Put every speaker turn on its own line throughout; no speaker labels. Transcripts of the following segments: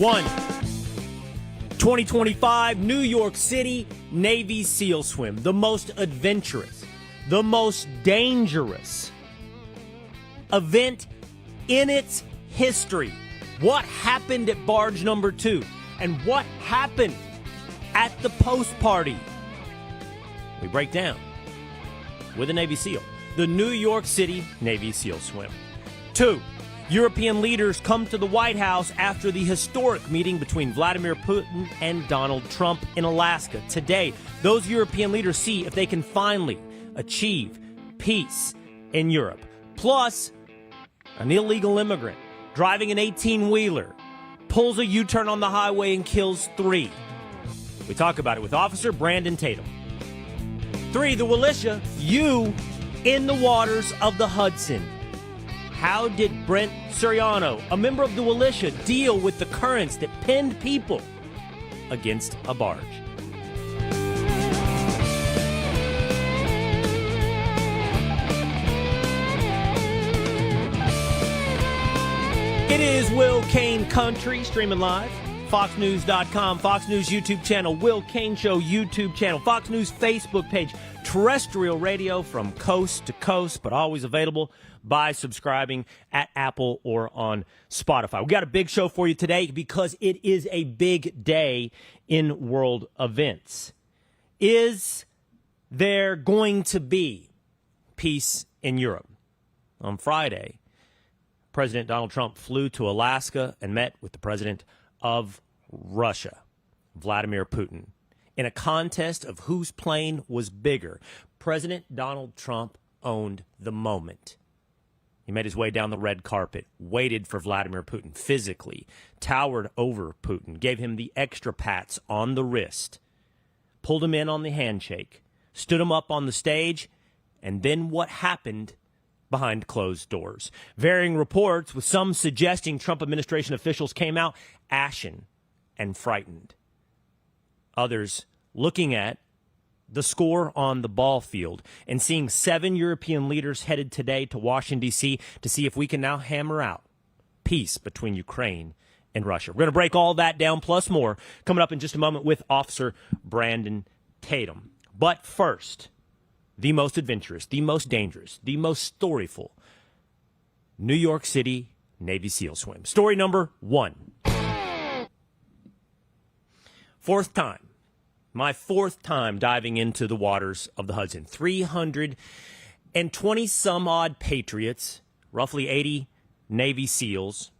1. 2025 New York City Navy SEAL swim. The most adventurous, the most dangerous event in its history. What happened at barge number 2? And what happened at the post party? We break down with a Navy SEAL. The New York City Navy SEAL swim. 2. European leaders come to the White House after the historic meeting between Vladimir Putin and Donald Trump in Alaska. Today, those European leaders see if they can finally achieve peace in Europe. Plus, an illegal immigrant driving an 18-wheeler pulls a U-turn on the highway and kills 3. We talk about it with Officer Brandon Tatum. 3. The Willitia, you in the waters of the Hudson. How did Brent Suriano, a member of the Willitia, deal with the currents that pinned people against a barge? It is Will Cain Country, streaming live. FoxNews.com, Fox News YouTube channel, Will Cain Show YouTube channel, Fox News Facebook page, terrestrial radio from coast to coast, but always available by subscribing at Apple or on Spotify. We got a big show for you today because it is a big day in world events. Is there going to be peace in Europe? On Friday, President Donald Trump flew to Alaska and met with the president of Russia, Vladimir Putin, in a contest of whose plane was bigger. President Donald Trump owned the moment. He made his way down the red carpet, waited for Vladimir Putin physically, towered over Putin, gave him the extra pats on the wrist, pulled him in on the handshake, stood him up on the stage, and then what happened behind closed doors? Varying reports, with some suggesting Trump administration officials came out ashen and frightened. Others looking at the score on the ball field and seeing 7 European leaders headed today to Washington, D.C. to see if we can now hammer out peace between Ukraine and Russia. We're going to break all that down, plus more, coming up in just a moment with Officer Brandon Tatum. But first, the most adventurous, the most dangerous, the most storyful New York City Navy SEAL swim. Story number 1. My fourth time diving into the waters of the Hudson. 320 some odd patriots, roughly 80 Navy SEALs,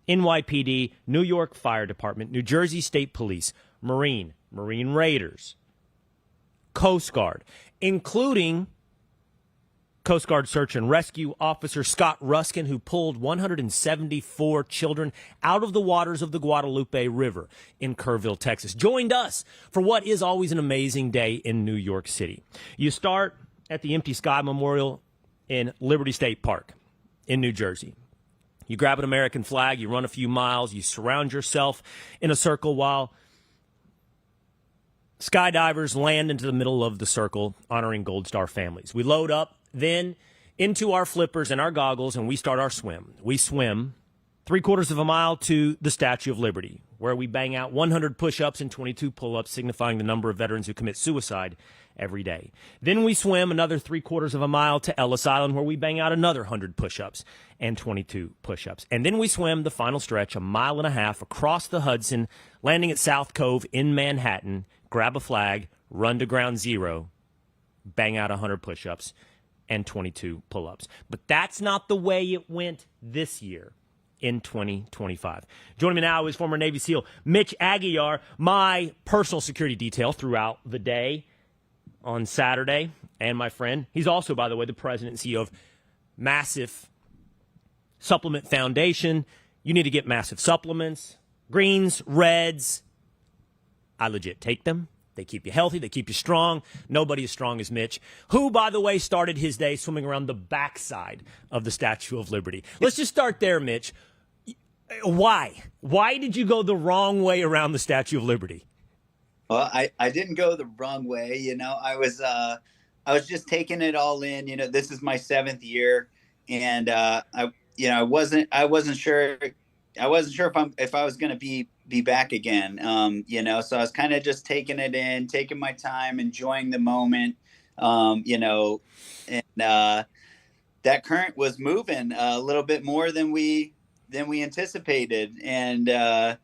NYPD, New York Fire Department, New Jersey State Police, Marine Raiders, Coast Guard, including Coast Guard Search and Rescue Officer Scott Ruskin, who pulled 174 children out of the waters of the Guadalupe River in Kerrville, Texas, joined us for what is always an amazing day in New York City. You start at the Empty Sky Memorial in Liberty State Park in New Jersey. You grab an American flag, you run a few miles, you surround yourself in a circle while skydivers land into the middle of the circle, honoring Gold Star families. We load up then into our flippers and our goggles, and we start our swim. We swim 3/4 of a mile to the Statue of Liberty, where we bang out 100 push-ups and 22 pull-ups, signifying the number of veterans who commit suicide every day. Then we swim another 3/4 of a mile to Ellis Island, where we bang out another 100 push-ups and 22 push-ups. And then we swim the final stretch, 1.5 miles across the Hudson, landing at South Cove in Manhattan, grab a flag, run to ground zero, bang out 100 push-ups and 22 pull-ups. But that's not the way it went this year in 2025. Joining me now is former Navy SEAL Mitch Aguiar, my personal security detail throughout the day on Saturday, and my friend. He's also, by the way, the president and CEO of Massive Supplement Foundation. You need to get Massive supplements, greens, reds. I legit take them. They keep you healthy. They keep you strong. Nobody as strong as Mitch, who, by the way, started his day swimming around the backside of the Statue of Liberty. Let's just start there, Mitch. Why? Why did you go the wrong way around the Statue of Liberty?
Well, I didn't go the wrong way. You know, I was just taking it all in. You know, this is my 7th year, and I wasn't sure I wasn't sure if I was going to be back again. You know, so I was kind of just taking it in, taking my time, enjoying the moment. You know, and that current was moving a little bit more than we anticipated, and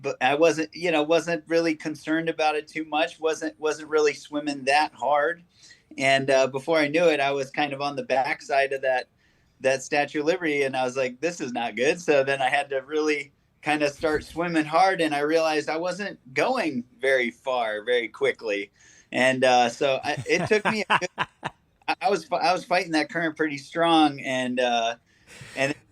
but I wasn't really concerned about it too much. wasn't really swimming that hard, and before I knew it, I was kind of on the backside of that Statue of Liberty, and I was like, this is not good. So then I had to really kind of start swimming hard, and I realized I wasn't going very far very quickly, and it took me. I was fighting that current pretty strong, and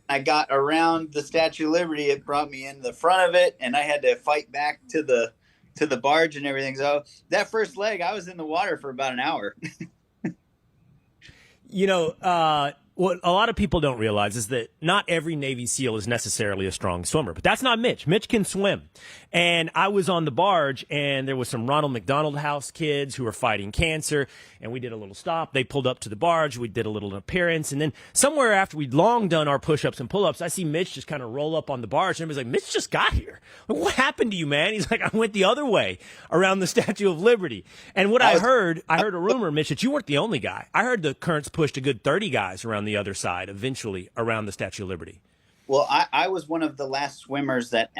I got around the Statue of Liberty. It brought me in the front of it, and I had to fight back to the barge and everything. So that first leg, I was in the water for about an hour.
You know, what a lot of people don't realize is that not every Navy SEAL is necessarily a strong swimmer, but that's not Mitch. Mitch can swim. And I was on the barge, and there was some Ronald McDonald House kids who were fighting cancer, and we did a little stop. They pulled up to the barge. We did a little appearance, and then somewhere after we'd long done our push-ups and pull-ups, I see Mitch just kind of roll up on the barge, and everybody's like, Mitch just got here. Like, what happened to you, man? He's like, I went the other way around the Statue of Liberty. And what I heard a rumor, Mitch, that you weren't the only guy. I heard the currents pushed a good 30 guys around the other side, eventually around the Statue of Liberty.
Well, I was one of the last swimmers that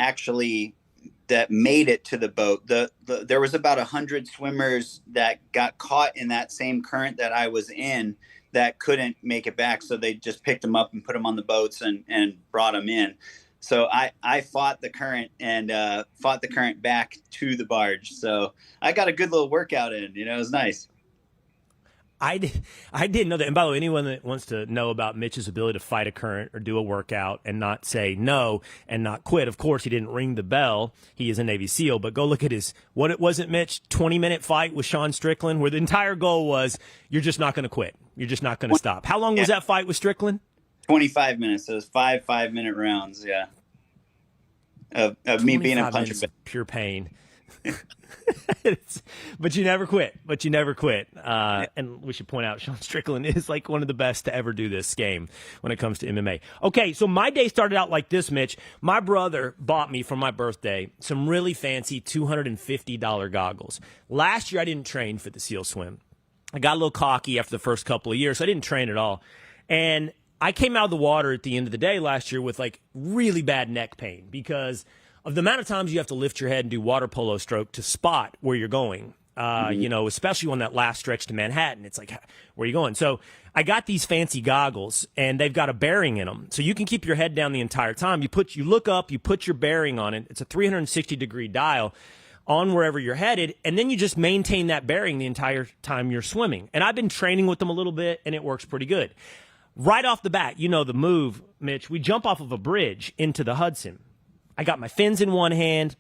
made it to the boat. There was about 100 swimmers that got caught in that same current that I was in that couldn't make it back. So they just picked them up and put them on the boats and brought them in. So I fought the current and fought the current back to the barge. So I got a good little workout in. You know, it was nice.
I didn't know that. And by the way, anyone that wants to know about Mitch's ability to fight a current or do a workout and not say no and not quit, of course, he didn't ring the bell. He is a Navy SEAL. But go look at wasn't Mitch, 20-minute fight with Sean Strickland, where the entire goal was, you're just not going to quit. You're just not going to stop. How long was that fight with Strickland?
25 minutes. So it was 5-minute rounds, yeah. Of me being a puncher.
Pure pain. But you never quit. And we should point out, Sean Strickland is like one of the best to ever do this game when it comes to MMA. Okay, so my day started out like this, Mitch. My brother bought me for my birthday some really fancy $250 goggles. Last year, I didn't train for the SEAL swim. I got a little cocky after the first couple of years, so I didn't train at all. And I came out of the water at the end of the day last year with like really bad neck pain because of the amount of times you have to lift your head and do water polo stroke to spot where you're going, you know, especially on that last stretch to Manhattan. It's like, where are you going? So I got these fancy goggles, and they've got a bearing in them. So you can keep your head down the entire time. You look up, you put your bearing on it. It's a 360-degree dial on wherever you're headed, and then you just maintain that bearing the entire time you're swimming. And I've been training with them a little bit, and it works pretty good. Right off the bat, you know the move, Mitch. We jump off of a bridge into the Hudson. I got my fins in one hand,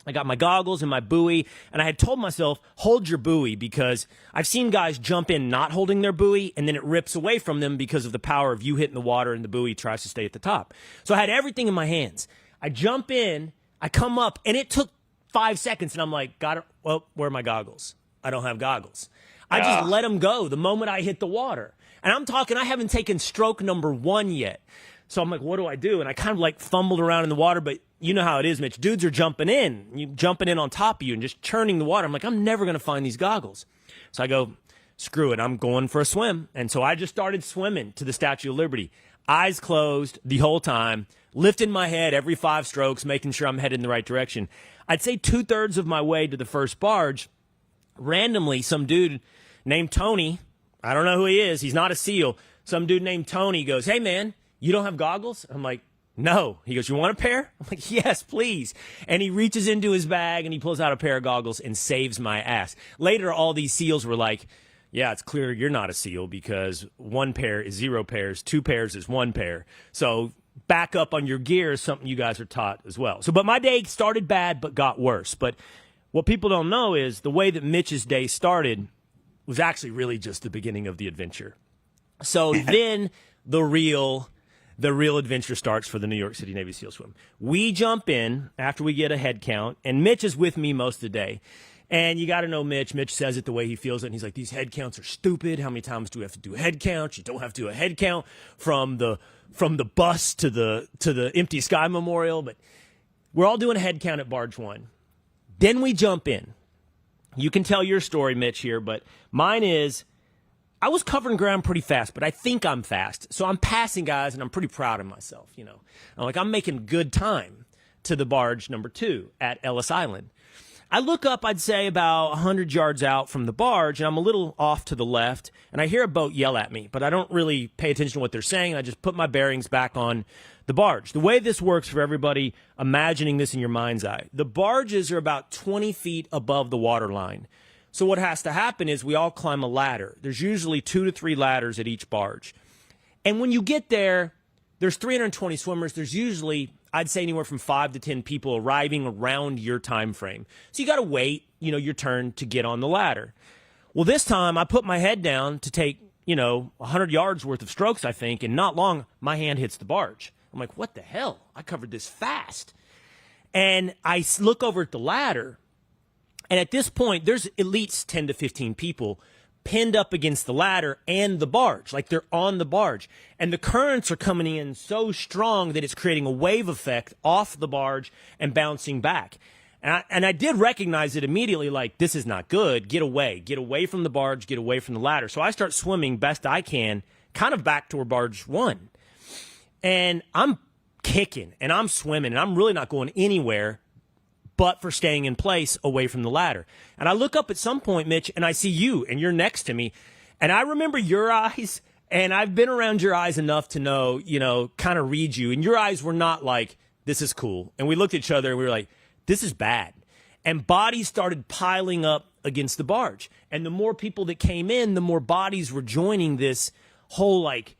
I got my goggles and my buoy, and I had told myself, hold your buoy, because I've seen guys jump in not holding their buoy, and then it rips away from them because of the power of you hitting the water and the buoy tries to stay at the top. So I had everything in my hands. I jump in, I come up, and it took 5 seconds, and I'm like, got it. Well, where are my goggles? I don't have goggles. I just let them go the moment I hit the water. And I'm talking, I haven't taken stroke number 1 yet. So I'm like, what do I do? And I kind of like fumbled around in the water, but you know how it is, Mitch. Dudes are jumping in on top of you and just churning the water. I'm like, I'm never going to find these goggles. So I go, screw it, I'm going for a swim. And so I just started swimming to the Statue of Liberty, eyes closed the whole time, lifting my head every 5 strokes, making sure I'm headed in the right direction. I'd say 2/3 of my way to the first barge, randomly, some dude named Tony, I don't know who he is, he's not a SEAL, some dude named Tony goes, hey, man, you don't have goggles? I'm like, no. He goes, you want a pair? I'm like, yes, please. And he reaches into his bag and he pulls out a pair of goggles and saves my ass. Later, all these SEALs were like, yeah, it's clear you're not a SEAL because 1 pair is 0 pairs, 2 pairs is 1 pair. So back up on your gear is something you guys are taught as well. So, but my day started bad but got worse. But what people don't know is the way that Mitch's day started was actually really just the beginning of the adventure. So then the real adventure starts for the New York City Navy SEAL swim. We jump in after we get a head count, and Mitch is with me most of the day. And you got to know Mitch. Mitch says it the way he feels it. And he's like, these head counts are stupid. How many times do we have to do a head count? You don't have to do a head count from the bus to the Empty Sky Memorial. But we're all doing a head count at Barge 1. Then we jump in. You can tell your story, Mitch, here. But mine is, I was covering ground pretty fast, but I think I'm fast. So I'm passing guys, and I'm pretty proud of myself, you know. I'm making good time to the barge number 2 at Ellis Island. I look up, I'd say, about 100 yards out from the barge, and I'm a little off to the left, and I hear a boat yell at me, but I don't really pay attention to what they're saying. I just put my bearings back on the barge. The way this works for everybody imagining this in your mind's eye, the barges are about 20 feet above the water line. So what has to happen is we all climb a ladder. There's usually 2 to 3 ladders at each barge. And when you get there, there's 320 swimmers. There's usually, I'd say, anywhere from 5 to 10 people arriving around your time frame. So you got to wait, your turn to get on the ladder. Well, this time I put my head down to take, 100 yards worth of strokes, I think, and not long, my hand hits the barge. I'm like, what the hell? I covered this fast. And I look over at the ladder, and at this point, there's at least 10 to 15 people pinned up against the ladder and the barge, like they're on the barge. And the currents are coming in so strong that it's creating a wave effect off the barge and bouncing back. And I did recognize it immediately, like, this is not good. Get away from the barge, get away from the ladder. So I start swimming best I can, kind of back toward barge 1. And I'm kicking and I'm swimming and I'm really not going anywhere but for staying in place away from the ladder. And I look up at some point, Mitch, and I see you, and you're next to me. And I remember your eyes, and I've been around your eyes enough to know, kind of read you. And your eyes were not like, this is cool. And we looked at each other, and we were like, this is bad. And bodies started piling up against the barge. And the more people that came in, the more bodies were joining this whole, like,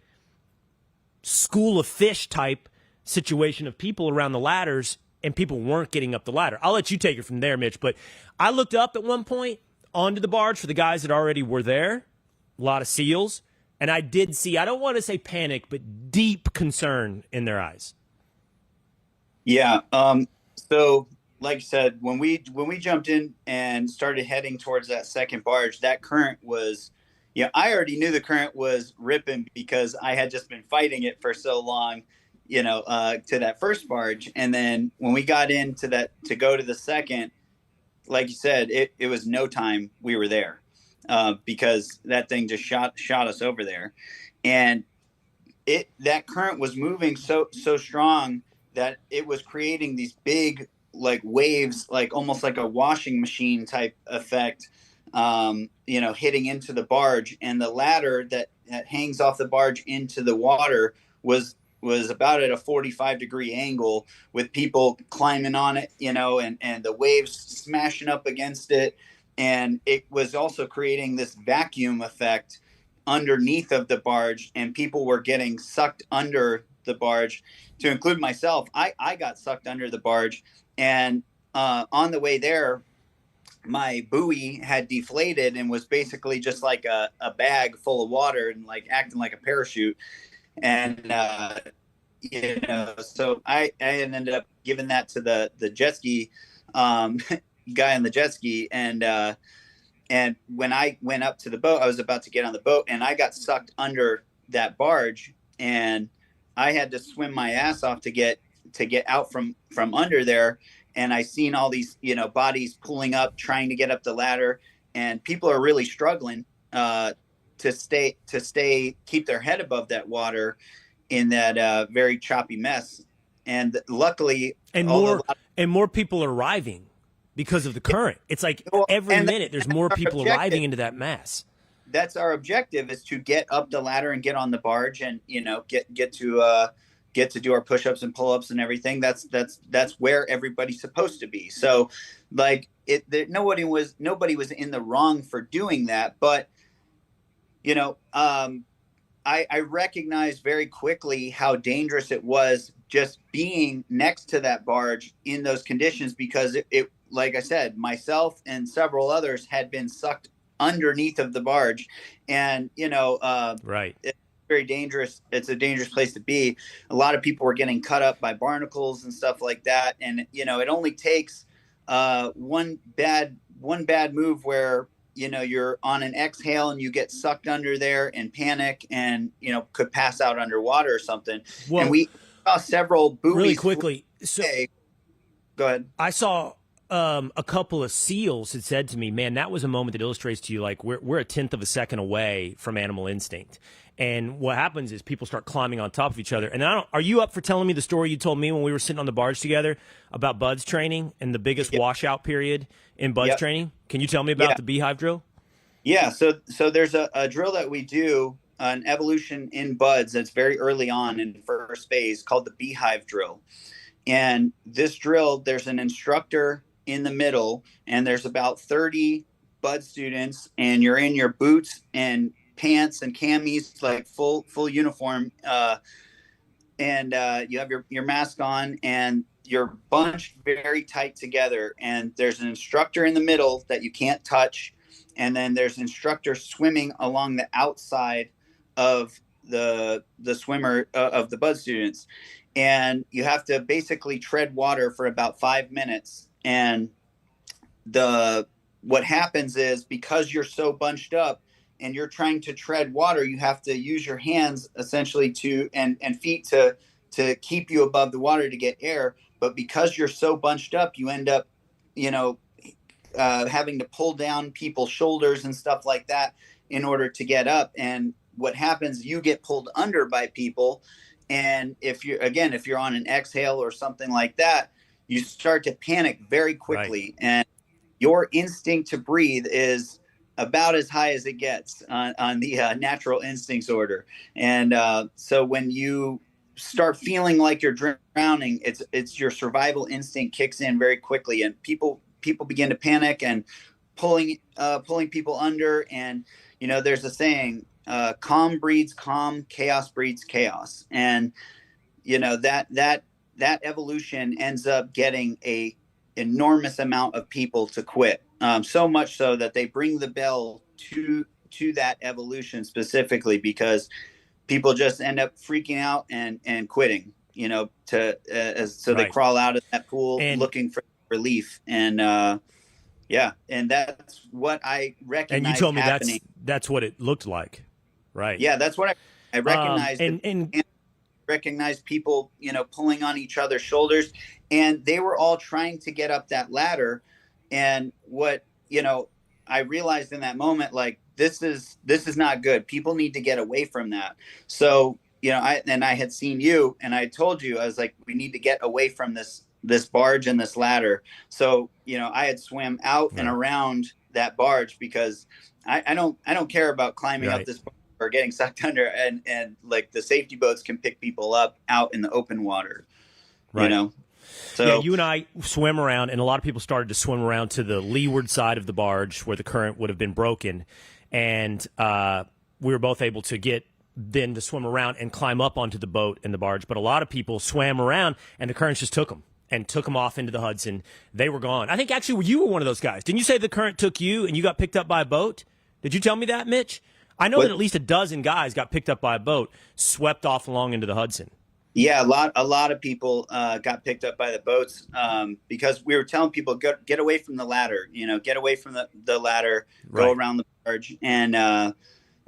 school of fish type situation of people around the ladders, and people weren't getting up the ladder. I'll let you take it from there, Mitch. But I looked up at one point onto the barge for the guys that already were there, a lot of SEALs, and I did see, I don't want to say panic, but deep concern in their eyes.
Yeah. So like I said, when we jumped in and started heading towards that second barge, that current was, I already knew the current was ripping because I had just been fighting it for so long, to that first barge. And then when we got into that to go to the second, like you said, it was no time we were there, because that thing just shot us over there. And that current was moving so strong that it was creating these big, like, waves, like almost like a washing machine type effect, hitting into the barge. And the ladder that hangs off the barge into the water was about at a 45-degree angle with people climbing on it, and the waves smashing up against it. And it was also creating this vacuum effect underneath of the barge, and people were getting sucked under the barge, to include myself. I got sucked under the barge, and on the way there, my buoy had deflated and was basically just like a bag full of water and like acting like a parachute. And, so I ended up giving that to the jet ski, guy on the jet ski. And when I went up to the boat, I was about to get on the boat, and I got sucked under that barge, and I had to swim my ass off to get out from under there. And I seen all these, bodies pulling up, trying to get up the ladder, and people are really struggling, to keep their head above that water in that very choppy mess. And luckily, more people are arriving because of the current. It's like every minute there's more people arriving into that mess. That's our objective, is to get up the ladder and get on the barge, and get to do our push-ups and pull-ups and everything. That's where everybody's supposed to be. So, like, nobody was in the wrong for doing that, but I recognized very quickly how dangerous it was just being next to that barge in those conditions, because it like I said, myself and several others had been sucked underneath of the barge, and
right.
It's very dangerous. It's a dangerous place to be. A lot of people were getting cut up by barnacles and stuff like that, and it only takes one bad one bad move where, you're on an exhale and you get sucked under there and panic and, could pass out underwater or something.
Well,
and we saw several buoys.
Really quickly. So
go ahead.
I saw a couple of SEALs had said to me, man, that was a moment that illustrates to you, like, we're a tenth of a second away from animal instinct. And what happens is people start climbing on top of each other. And are you up for telling me the story you told me when we were sitting on the barge together about buds training and the biggest washout period in buds training? Can you tell me about the beehive drill?
Yeah. So there's a drill that we do, an evolution in buds that's very early on in first phase, called the beehive drill. And this drill, there's an instructor in the middle, and there's about 30 bud students, and you're in your boots and pants and camis, like full uniform, and you have your mask on, and you're bunched very tight together. And there's an instructor in the middle that you can't touch, and then there's an instructor swimming along the outside of the swimmer of the bud students. And you have to basically tread water for about 5 minutes. And what happens is, because you're so bunched up and you're trying to tread water, you have to use your hands essentially and feet to keep you above the water to get air. But because you're so bunched up, you end up, having to pull down people's shoulders and stuff like that in order to get up. And what happens, you get pulled under by people. And if you're on an exhale or something like that, you start to panic very quickly. Right. And your instinct to breathe is about as high as it gets on the natural instincts order. And so when you start feeling like you're drowning, it's your survival instinct kicks in very quickly, and people begin to panic and pulling people under. And there's a saying, calm breeds calm, chaos breeds chaos. And that evolution ends up getting a enormous amount of people to quit, so much so that they bring the bell to that evolution specifically, because people just end up freaking out and quitting, they crawl out of that pool looking for relief. And and that's what I recognize.
And you told me
happening.
that's what it looked like. Right.
Yeah, that's what I recognized. And recognized people, pulling on each other's shoulders, and they were all trying to get up that ladder. And what, I realized in that moment, like, this is not good. People need to get away from that. So, I had seen you, and I told you, I was like, we need to get away from this barge and this ladder. So, I had swam out and around that barge, because I don't care about climbing up this barge or getting sucked under, and like, the safety boats can pick people up out in the open water, So
yeah, you and I swim around, and a lot of people started to swim around to the leeward side of the barge where the current would have been broken. And we were both able to get then to swim around and climb up onto the boat and the barge. But a lot of people swam around, and the currents just took them off into the Hudson. They were gone. I think actually you were one of those guys. Didn't you say the current took you and you got picked up by a boat? Did you tell me that, Mitch? I know that at least a dozen guys got picked up by a boat, swept off along into the Hudson.
Yeah, a lot of people got picked up by the boats, because we were telling people, get away from the ladder, get away from the ladder, go around the barge. And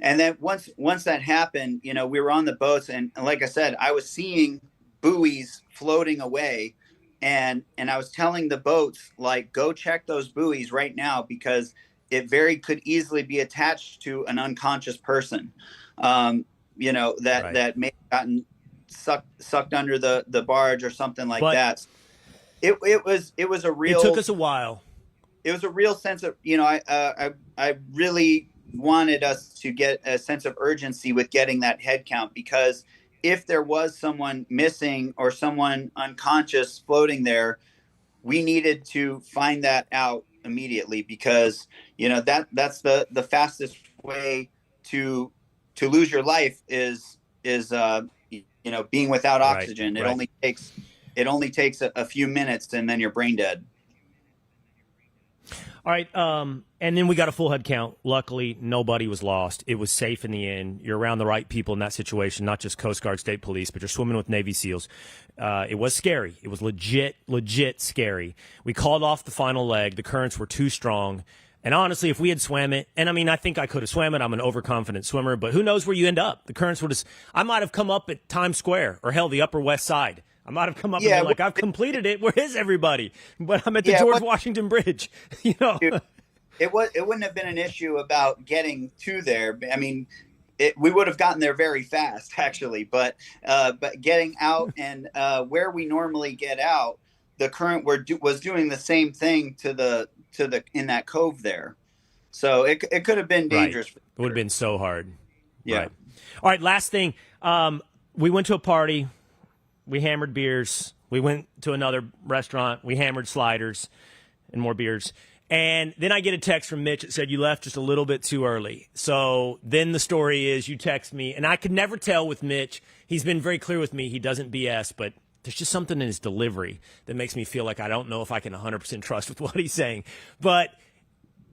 then once that happened, we were on the boats, and like I said, I was seeing buoys floating away, and I was telling the boats, like, go check those buoys right now, because it could easily be attached to an unconscious person, that may have gotten sucked under the barge or something like that. It was a real.
It took us a while.
It was a real sense of, I really wanted us to get a sense of urgency with getting that head count, because if there was someone missing or someone unconscious floating there, we needed to find that out immediately, because that's the fastest way to lose your life is being without oxygen. It only takes a few minutes, and then you're brain dead.
All right, and then we got a full head count. Luckily, nobody was lost. It was safe in the end. You're around the right people in that situation, not just Coast Guard, State Police, but you're swimming with Navy SEALs. It was scary. It was legit scary. We called off the final leg. The currents were too strong. And honestly, if we had swam it, and I mean, I think I could have swam it. I'm an overconfident swimmer, but who knows where you end up? The currents were just, I might have come up at Times Square or hell, the Upper West Side. I might have come up and been like, I've completed it. Where is everybody? But I'm at the George Washington Bridge. You know,
it wouldn't have been an issue about getting to there. I mean, we would have gotten there very fast, actually. But getting out and where we normally get out, the current was doing the same thing to the in that cove there. So it could have been dangerous.
Right. It would have been so hard.
Yeah.
Right. All right. Last thing. We went to a party. We hammered beers. We went to another restaurant. We hammered sliders and more beers. And then I get a text from Mitch that said, you left just a little bit too early. So then the story is you text me, and I could never tell with Mitch. He's been very clear with me. He doesn't BS, but there's just something in his delivery that makes me feel like I don't know if I can 100% trust with what he's saying. But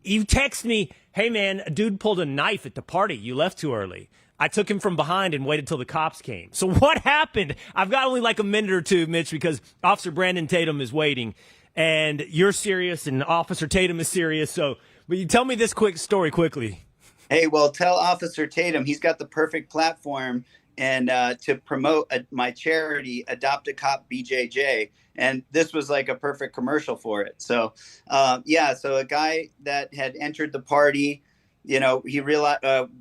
you text me, hey, man, a dude pulled a knife at the party. You left too early. I took him from behind and waited till the cops came. So what happened? I've got only like a minute or two, Mitch, because Officer Brandon Tatum is waiting. And you're serious, and Officer Tatum is serious. So, but you tell me this quick story quickly.
Hey, well, tell Officer Tatum he's got the perfect platform and to promote my charity, Adopt a Cop BJJ. And this was like a perfect commercial for it. So, so a guy that had entered the party, you know,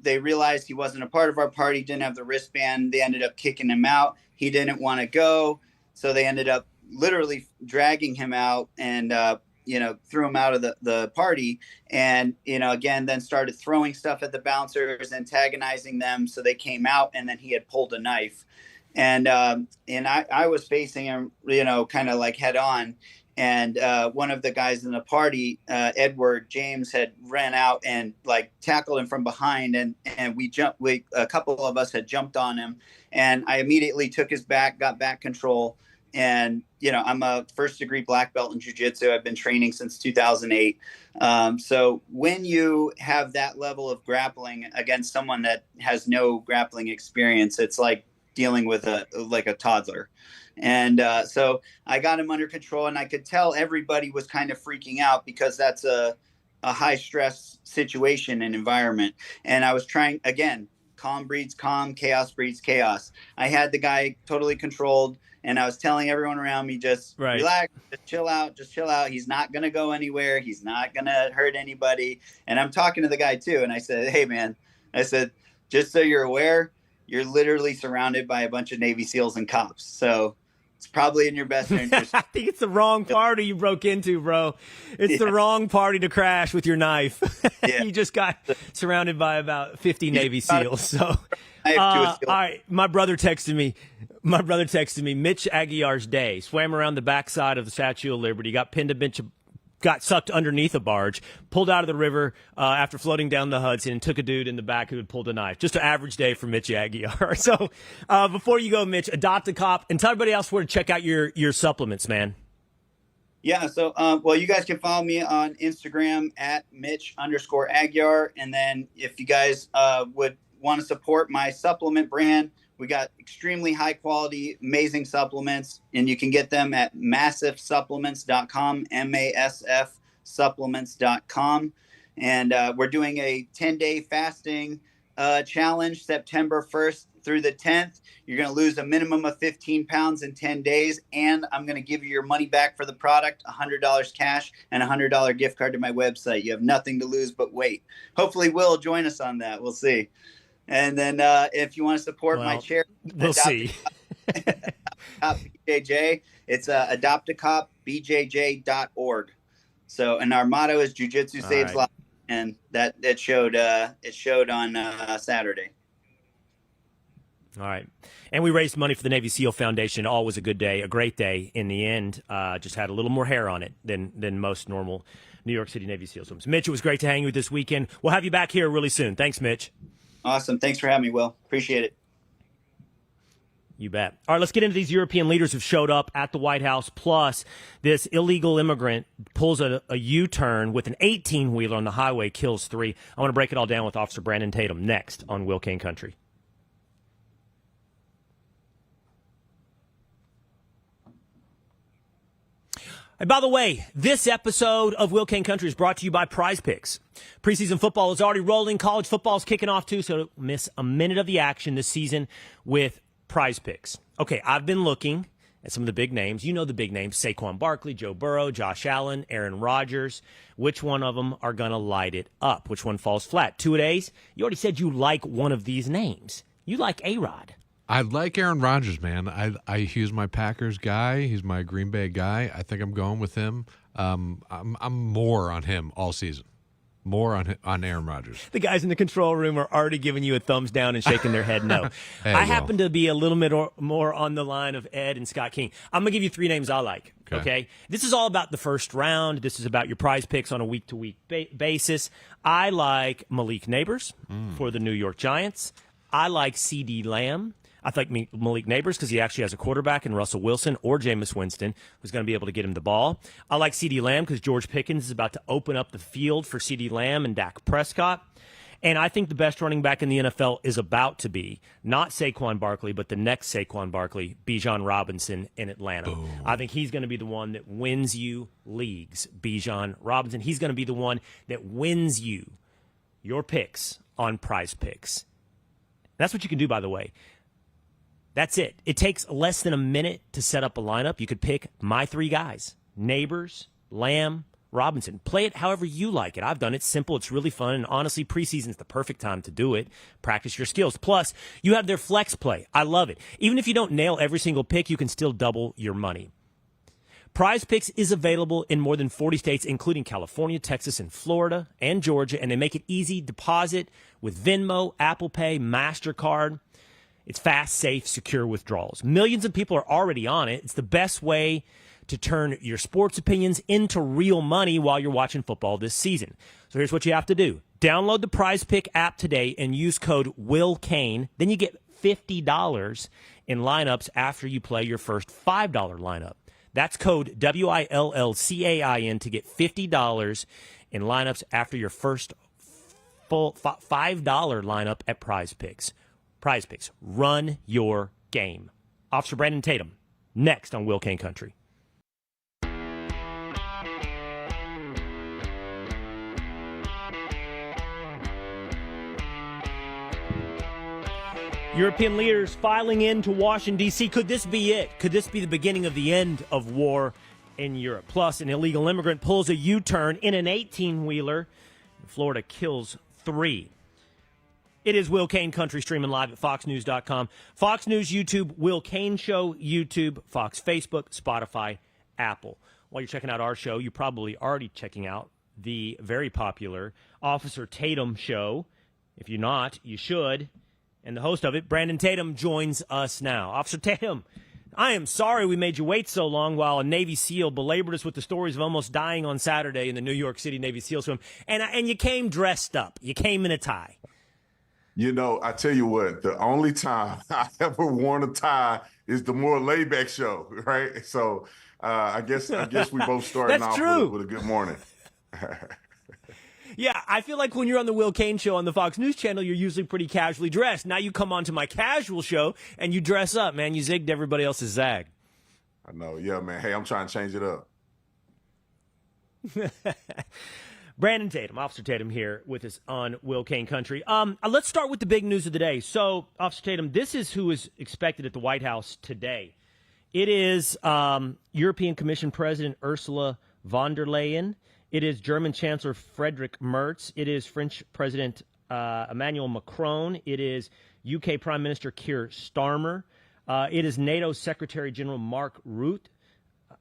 they realized he wasn't a part of our party, didn't have the wristband. They ended up kicking him out. He didn't want to go. So they ended up literally dragging him out and, threw him out of the party. And, again, then started throwing stuff at the bouncers, antagonizing them. So they came out, and then he had pulled a knife. And I was facing him, kind of like head on. And one of the guys in the party, Edward James, had ran out and like tackled him from behind. And a couple of us had jumped on him. And I immediately took his back, got back control. And, I'm a first-degree black belt in jiu-jitsu. I've been training since 2008. So when you have that level of grappling against someone that has no grappling experience, it's like dealing with a toddler. And so I got him under control, and I could tell everybody was kind of freaking out because that's a high-stress situation and environment. And I was trying, again, calm breeds calm, chaos breeds chaos. I had the guy totally controlled. And I was telling everyone around me, just relax, just chill out. He's not going to go anywhere. He's not going to hurt anybody. And I'm talking to the guy too. And I said, hey, man, just so you're aware, you're literally surrounded by a bunch of Navy SEALs and cops. So it's probably in your best interest.
I think it's the wrong party you broke into, bro. It's the wrong party to crash with your knife. You just got surrounded by about 50 Navy SEAls. So, all right, my brother texted me, Mitch Aguiar's day. Swam around the backside of the Statue of Liberty, got pinned got sucked underneath a barge, pulled out of the river after floating down the Hudson, and took a dude in the back who had pulled a knife. Just an average day for Mitch Aguiar. So before you go, Mitch, Adopt a Cop, and tell everybody else where to check out your supplements, man.
Yeah, so, you guys can follow me on Instagram at Mitch_Aguiar. And then if you guys would want to support my supplement brand, we got extremely high quality, amazing supplements, and you can get them at massivsupplements.com, MASF supplements.com. And we're doing a 10-day fasting challenge, September 1st through the 10th. You're going to lose a minimum of 15 pounds in 10 days, and I'm going to give you your money back for the product, $100 cash and a $100 gift card to my website. You have nothing to lose but weight. Hopefully Will join us on that. We'll see. And then if you want to support my charity,
we'll see.
BJJ, it's adoptacopbjj.org. So, and our motto is Jiu-Jitsu saves lives, and that showed on Saturday.
All right. And we raised money for the Navy SEAL Foundation. All was a good day, a great day in the end. Just had a little more hair on it than most normal New York City Navy SEALs. Mitch, it was great to hang with you this weekend. We'll have you back here really soon. Thanks, Mitch.
Awesome. Thanks for having me, Will. Appreciate it.
You bet. All right, let's get into these European leaders who've showed up at the White House. Plus, this illegal immigrant pulls a U-turn with an 18-wheeler on the highway, kills 3. I want to break it all down with Officer Brandon Tatum next on Will Cain Country. And by the way, this episode of Will Cain Country is brought to you by Prize Picks. Preseason football is already rolling. College football is kicking off, too, so don't miss a minute of the action this season with Prize Picks. Okay, I've been looking at some of the big names. You know the big names: Saquon Barkley, Joe Burrow, Josh Allen, Aaron Rodgers. Which one of them are going to light it up? Which one falls flat? Two-a-days, you already said you like one of these names. You like A-Rod.
I like Aaron Rodgers, man. He's my Packers guy. He's my Green Bay guy. I think I'm going with him. I'm more on him all season. More on Aaron Rodgers.
The guys in the control room are already giving you a thumbs down and shaking their head no. I happen to be a little bit more on the line of Ed and Scott King. I'm going to give you 3 names I like, okay? This is all about the first round. This is about your Prize Picks on a week-to-week basis. I like Malik Neighbors for the New York Giants. I like CeeDee Lamb. I like Malik Neighbors because he actually has a quarterback in Russell Wilson or Jameis Winston who's going to be able to get him the ball. I like CeeDee Lamb because George Pickens is about to open up the field for CeeDee Lamb and Dak Prescott. And I think the best running back in the NFL is about to be not Saquon Barkley, but the next Saquon Barkley, Bijan Robinson in Atlanta. Ooh. I think he's going to be the one that wins you leagues, Bijan Robinson. He's going to be the one that wins you your picks on Prize Picks. That's what you can do, by the way. That's it. It takes less than a minute to set up a lineup. You could pick my 3 guys: Neighbors, Lamb, Robinson. Play it however you like it. I've done it. Simple. It's really fun. And honestly, preseason's the perfect time to do it. Practice your skills. Plus, you have their flex play. I love it. Even if you don't nail every single pick, you can still double your money. Prize Picks is available in more than 40 states, including California, Texas, and Florida, and Georgia. And they make it easy. Deposit with Venmo, Apple Pay, MasterCard. It's fast, safe, secure withdrawals. Millions of people are already on it. It's the best way to turn your sports opinions into real money while you're watching football this season. So here's what you have to do. Download the Prize Pick app today and use code WILLCAIN. Then you get $50 in lineups after you play your first $5 lineup. That's code WILLCAIN to get $50 in lineups after your first full $5 lineup at Prize Picks. Prize Picks. Run your game. Officer Brandon Tatum, next on Will Cain Country. European leaders filing into Washington, D.C. Could this be it? Could this be the beginning of the end of war in Europe? Plus, an illegal immigrant pulls a U-turn in an 18-wheeler. Florida kills 3. It is Will Cain Country, streaming live at foxnews.com. Fox News YouTube, Will Cain Show YouTube, Fox Facebook, Spotify, Apple. While you're checking out our show, you're probably already checking out the very popular Officer Tatum show. If you're not, you should. And the host of it, Brandon Tatum, joins us now. Officer Tatum, I am sorry we made you wait so long while a Navy SEAL belabored us with the stories of almost dying on Saturday in the New York City Navy SEAL swim. And you came dressed up. You came in a tie.
You know, I tell you what, the only time I ever worn a tie is the more laid-back show, right? So I guess we both starting off with a good morning.
Yeah, I feel like when you're on the Will Cain Show on the Fox News Channel, you're usually pretty casually dressed. Now you come on to my casual show and you dress up, man. You zigged everybody else's zag.
I know. Yeah, man. Hey, I'm trying to change it up.
Brandon Tatum, Officer Tatum here with us on Will Cain Country. Let's start with the big news of the day. So, Officer Tatum, this is who is expected at the White House today. It is European Commission President Ursula von der Leyen. It is German Chancellor Friedrich Merz. It is French President Emmanuel Macron. It is UK Prime Minister Keir Starmer. It is NATO Secretary General Mark Rutte.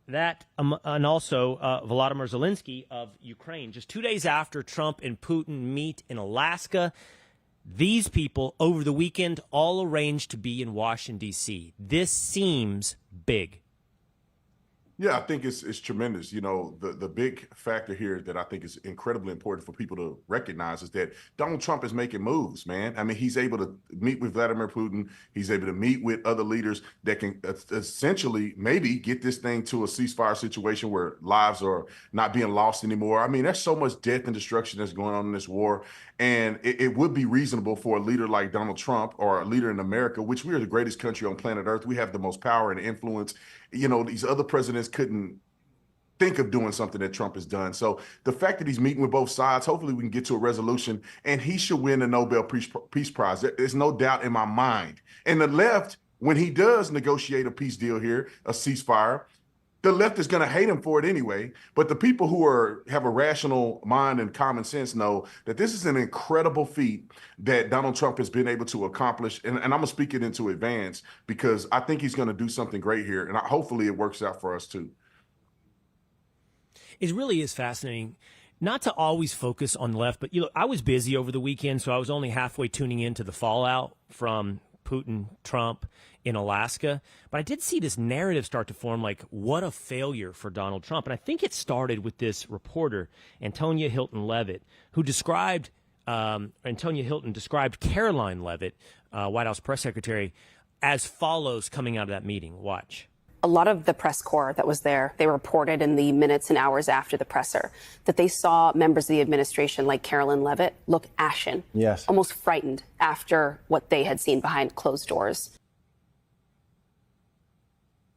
And also Volodymyr Zelenskyy of Ukraine. Just 2 days after Trump and Putin meet in Alaska, these people over the weekend all arranged to be in Washington, D.C. This seems big.
Yeah, I think it's tremendous. You know, the big factor here that I think is incredibly important for people to recognize is that Donald Trump is making moves, man. I mean, he's able to meet with Vladimir Putin. He's able to meet with other leaders that can essentially maybe get this thing to a ceasefire situation where lives are not being lost anymore. I mean, there's so much death and destruction that's going on in this war. And it would be reasonable for a leader like Donald Trump, or a leader in America, which we are the greatest country on planet Earth. We have the most power and influence. You know, these other presidents couldn't think of doing something that Trump has done. So the fact that he's meeting with both sides, hopefully we can get to a resolution, and he should win the Nobel Peace Prize. There's no doubt in my mind. And the left, when he does negotiate a peace deal here, a ceasefire, the left is going to hate him for it anyway. But the people who have a rational mind and common sense know that this is an incredible feat that Donald Trump has been able to accomplish. And I'm going to speak it into advance because I think he's going to do something great here. And hopefully it works out for us too.
It really is fascinating not to always focus on the left, but I was busy over the weekend, so I was only halfway tuning into the fallout from Putin, Trump in Alaska. But I did see this narrative start to form, like, what a failure for Donald Trump. And I think it started with this reporter, Antonia Hilton Levitt, who described, Caroline Levitt, White House press secretary, as follows coming out of that meeting. Watch.
A lot of the press corps that was there, they reported in the minutes and hours after the presser that they saw members of the administration like Caroline Levitt look ashen,
yes,
almost frightened after what they had seen behind closed doors.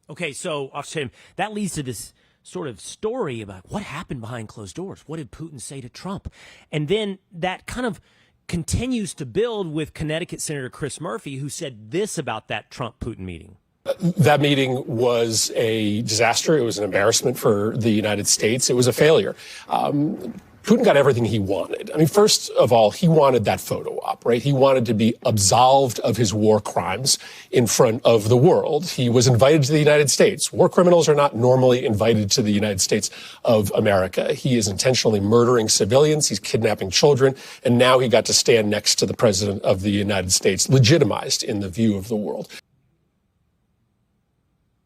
Okay, so Officer Tatum, that leads to this sort of story about what happened behind closed doors. What did Putin say to Trump? And then that kind of continues to build with Connecticut Senator Chris Murphy, who said this about that Trump-Putin meeting.
That meeting was a disaster. It was an embarrassment for the United States. It was a failure. Putin got everything he wanted. I mean, first of all, he wanted that photo op, right? He wanted to be absolved of his war crimes in front of the world. He was invited to the United States. War criminals are not normally invited to the United States of America. He is intentionally murdering civilians. He's kidnapping children. And now he got to stand next to the president of the United States, legitimized in the view of the world.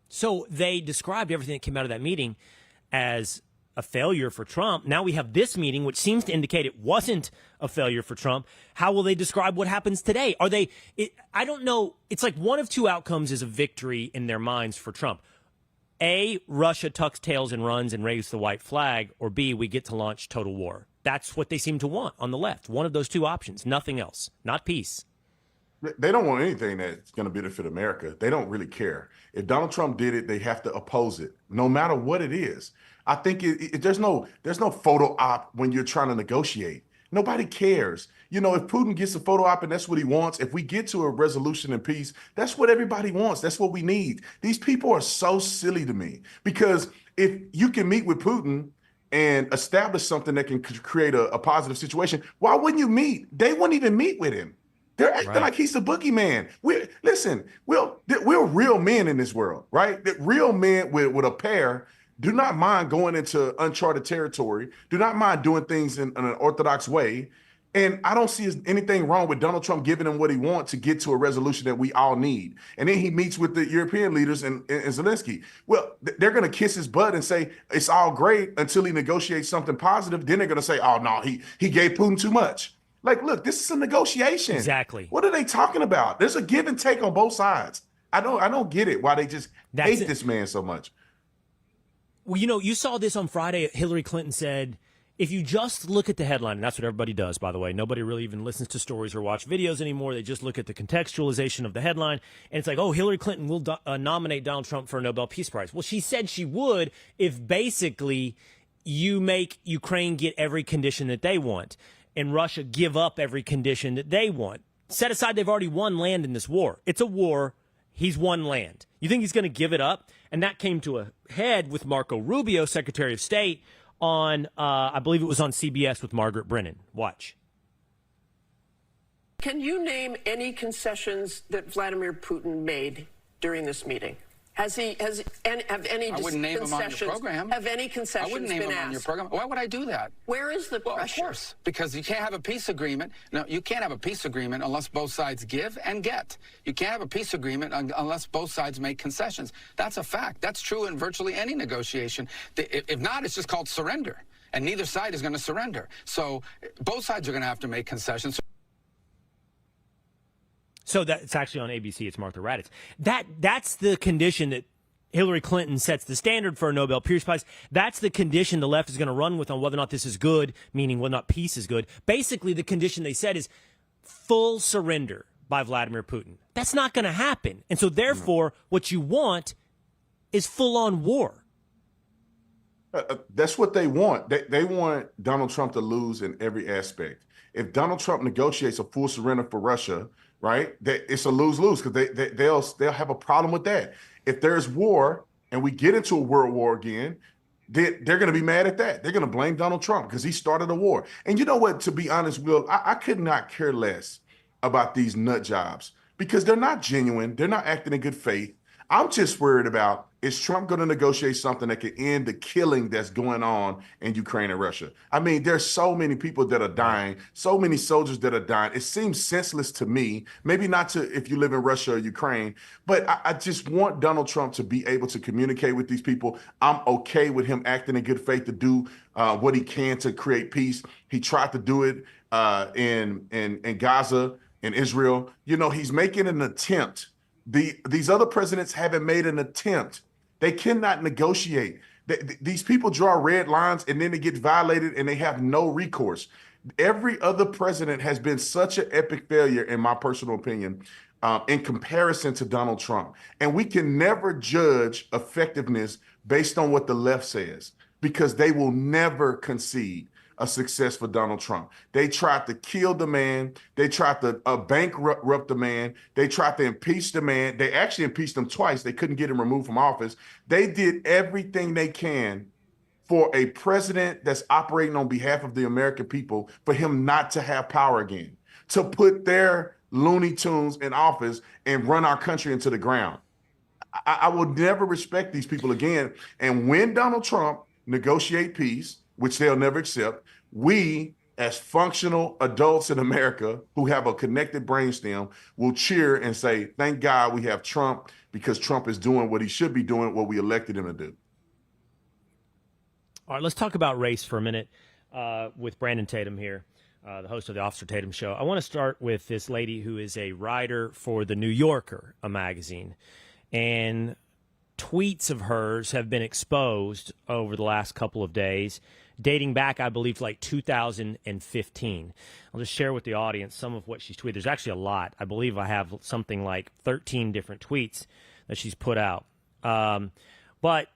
So they described everything that came out of that meeting as a failure for Trump. Now we have this meeting, which seems to indicate it wasn't a failure for Trump. How will they describe what happens today? I don't know. It's like one of two outcomes is a victory in their minds for Trump. A, Russia tucks tails and runs and waves the white flag, or B, we get to launch total war. That's what they seem to want on the left. One of those two options, nothing else, not peace.
They don't want anything that's going to benefit America. They don't really care. If Donald Trump did it, they have to oppose it, no matter what it is. I think there's no photo op when you're trying to negotiate. Nobody cares. You know, if Putin gets a photo op and that's what he wants, if we get to a resolution in peace, that's what everybody wants. That's what we need. These people are so silly to me, because if you can meet with Putin and establish something that can create a positive situation, why wouldn't you meet? They wouldn't even meet with him. They're acting like he's the boogeyman. We're real men in this world, right? That real men with a pair do not mind going into uncharted territory, do not mind doing things in an orthodox way. And I don't see anything wrong with Donald Trump giving him what he wants to get to a resolution that we all need. And then he meets with the European leaders and Zelenskyy. Well, they're going to kiss his butt and say it's all great until he negotiates something positive. Then they're going to say, oh, no, he gave Putin too much. Like, look, this is a negotiation.
Exactly.
What are they talking about? There's a give and take on both sides. I don't get it, why they just hate this man so much.
Well, you saw this on Friday. Hillary Clinton said, if you just look at the headline, and that's what everybody does, by the way. Nobody really even listens to stories or watch videos anymore. They just look at the contextualization of the headline. And it's like, oh, Hillary Clinton will nominate Donald Trump for a Nobel Peace Prize. Well, she said she would if basically you make Ukraine get every condition that they want and Russia give up every condition that they want. Set aside they've already won land in this war. It's a war. He's won land. You think he's going to give it up? And that came to a head with Marco Rubio, Secretary of State, on, I believe it was on CBS with Margaret Brennan. Watch.
Can you name any concessions that Vladimir Putin made during this meeting?
Have any
I wouldn't name him on your program.
Have any concessions
I wouldn't name
been
him
asked?
on your program. Why would I do that?
Where is the pressure?
Of course, because you can't have a peace agreement. No, you can't have a peace agreement unless both sides give and get. You can't have a peace agreement unless both sides make concessions. That's a fact. That's true in virtually any negotiation. If not, it's just called surrender, and neither side is going to surrender. So both sides are going to have to make concessions.
So that's actually on ABC. It's Martha Raddatz. That's the condition that Hillary Clinton sets the standard for a Nobel Peace Prize. That's the condition the left is going to run with on whether or not this is good, meaning whether or not peace is good. Basically, the condition they said is full surrender by Vladimir Putin. That's not going to happen. And so, therefore, what you want is full-on war.
That's what they want. They want Donald Trump to lose in every aspect. If Donald Trump negotiates a full surrender for Russia, right, it's a lose-lose because they'll have a problem with that. If there's war and we get into a world war again, they're going to be mad at that. They're going to blame Donald Trump because he started a war. And you know what? To be honest, Will, I could not care less about these nut jobs because they're not genuine. They're not acting in good faith. I'm just worried about, is Trump going to negotiate something that could end the killing that's going on in Ukraine and Russia? I mean, there's so many people that are dying, so many soldiers that are dying. It seems senseless to me, maybe not to if you live in Russia or Ukraine, but I just want Donald Trump to be able to communicate with these people. I'm okay with him acting in good faith to do what he can to create peace. He tried to do it in Gaza, in Israel. You know, he's making an attempt. These other presidents haven't made an attempt. They cannot negotiate. These people draw red lines and then they get violated and they have no recourse. Every other president has been such an epic failure, in my personal opinion, in comparison to Donald Trump. And we can never judge effectiveness based on what the left says because they will never concede a success for Donald Trump. They tried to kill the man. They tried to bankrupt the man. They tried to impeach the man. They actually impeached him twice. They couldn't get him removed from office. They did everything they can for a president that's operating on behalf of the American people, for him not to have power again, to put their Looney Tunes in office and run our country into the ground. I will never respect these people again. And when Donald Trump negotiate peace, which they'll never accept, we, as functional adults in America who have a connected brainstem, will cheer and say, thank God we have Trump because Trump is doing what he should be doing, what we elected him to do.
All right, let's talk about race for a minute with Brandon Tatum here, the host of the Officer Tatum Show. I want to start with this lady who is a writer for The New Yorker, a magazine. And tweets of hers have been exposed over the last couple of days, dating back, I believe, to like 2015. I'll just share with the audience some of what she's tweeted. There's actually a lot. I believe I have something like 13 different tweets that she's put out. But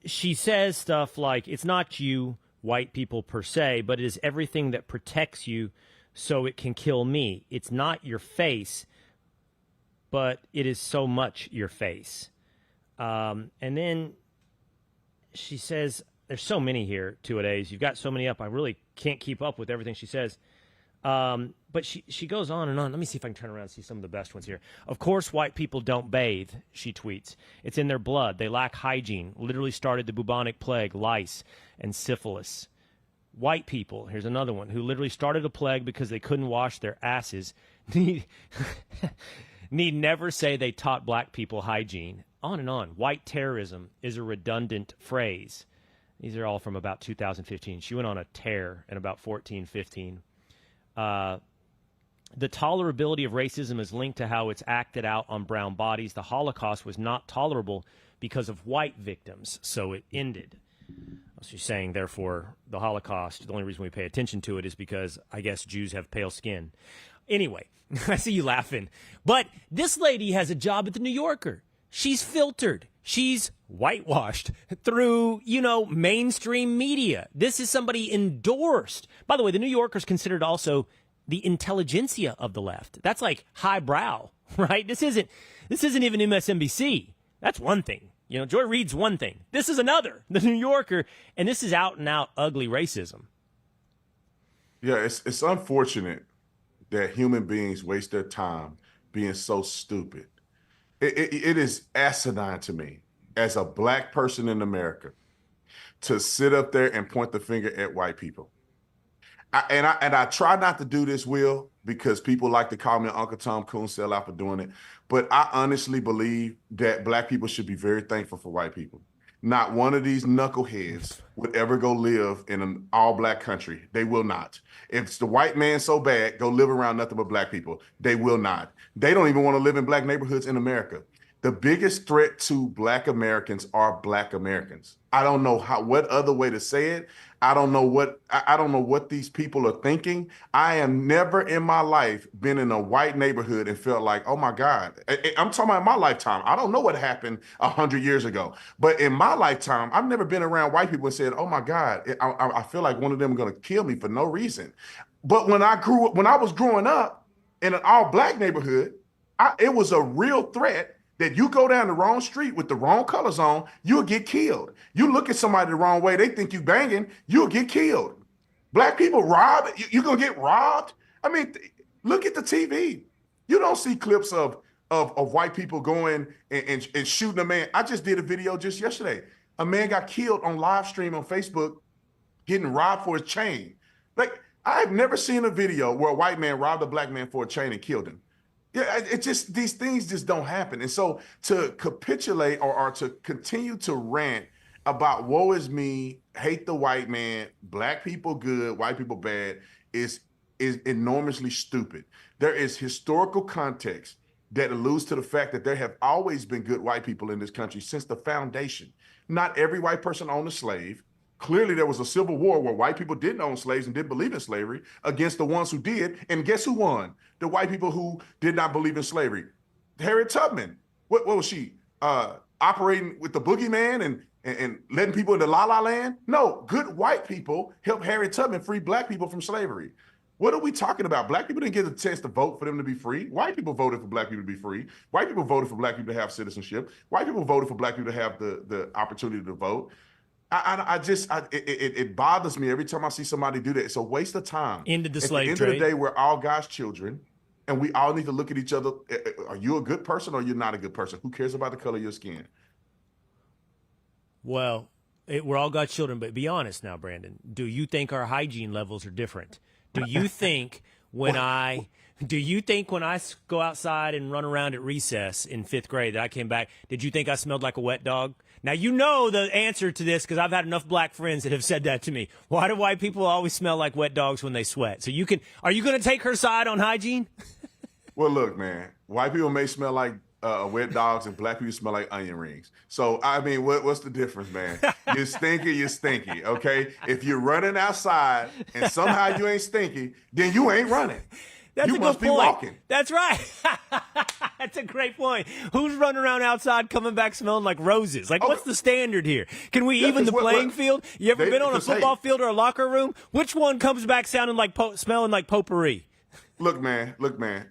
she says stuff like, it's not you, white people per se, but it is everything that protects you so it can kill me. It's not your face, but it is so much your face. And then she says, there's so many here, two-a-days. You've got so many up. I really can't keep up with everything she says. But she goes on and on. Let me see if I can turn around and see some of the best ones here. Of course, white people don't bathe, she tweets. It's in their blood. They lack hygiene. Literally started the bubonic plague, lice, and syphilis. White people, here's another one, who literally started a plague because they couldn't wash their asses, need never say they taught black people hygiene. On and on. White terrorism is a redundant phrase. These are all from about 2015. She went on a tear in about 14, 15. The tolerability of racism is linked to how it's acted out on brown bodies. The Holocaust was not tolerable because of white victims, so it ended. She's saying, therefore, the Holocaust, the only reason we pay attention to it is because, I guess, Jews have pale skin. Anyway, I see you laughing. But this lady has a job at The New Yorker. She's filtered. She's whitewashed through, mainstream media. This is somebody endorsed. By the way, The New Yorker is considered also the intelligentsia of the left. That's like highbrow, right? This isn't even MSNBC. That's one thing. Joy Reid's one thing. This is another, The New Yorker, and this is out and out ugly racism.
Yeah, it's unfortunate that human beings waste their time being so stupid. It is asinine to me as a black person in America to sit up there and point the finger at white people. I try not to do this, Will, because people like to call me Uncle Tom Coon sellout for doing it. But I honestly believe that black people should be very thankful for white people. Not one of these knuckleheads would ever go live in an all-black country. They will not. If it's the white man so bad, go live around nothing but black people. They will not. They don't even want to live in black neighborhoods in America. The biggest threat to black Americans are black Americans. I don't know what other way to say it. I don't know what these people are thinking. I am never in my life been in a white neighborhood and felt like, oh my God. I'm talking about my lifetime. I don't know what happened 100 years ago, but in my lifetime, I've never been around white people and said, oh my God, I feel like one of them is going to kill me for no reason. But when I was growing up in an all black neighborhood, it was a real threat that you go down the wrong street with the wrong colors on, you'll get killed. You look at somebody the wrong way, they think you banging, you'll get killed. Black people rob, you're gonna get robbed. I mean, look at the TV. You don't see clips of white people going and shooting a man. I just did a video just yesterday. A man got killed on live stream on Facebook, getting robbed for his chain. Like, I've never seen a video where a white man robbed a black man for a chain and killed him. Yeah, these things just don't happen. And so to capitulate or to continue to rant about woe is me, hate the white man, black people good, white people bad, is enormously stupid. There is historical context that alludes to the fact that there have always been good white people in this country since the foundation. Not every white person owned a slave. Clearly, there was a civil war where white people didn't own slaves and didn't believe in slavery against the ones who did. And guess who won? The white people who did not believe in slavery. Harriet Tubman, what was she? Operating with the boogeyman and letting people into La La Land? No, good white people helped Harriet Tubman free black people from slavery. What are we talking about? Black people didn't get a chance to vote for them to be free. White people voted for black people to be free. White people voted for black people to have citizenship. White people voted for black people to have the opportunity to vote. It bothers me every time I see somebody do that. It's a waste of time.
Ended the slave trade.
At the end of the day, we're all God's children, and we all need to look at each other. Are you a good person or you're not a good person? Who cares about the color of your skin?
Well, we're all God's children, but be honest now, Brandon. Do you think our hygiene levels are different? Do you think when I go outside and run around at recess in 5th grade that I came back, did you think I smelled like a wet dog? Now, you know the answer to this because I've had enough black friends that have said that to me. Why do white people always smell like wet dogs when they sweat? So are you going to take her side on hygiene?
Well, look, man, white people may smell like wet dogs and black people smell like onion rings. So, I mean, what's the difference, man? You're stinky, okay? If you're running outside and somehow you ain't stinky, then you ain't running.
That's
you must be walking.
That's right. That's a great point. Who's running around outside coming back smelling like roses? Like, what's the standard here? Can we even the playing field? You ever been on a football field or a locker room? Which one comes back sounding like smelling like potpourri?
Look, man.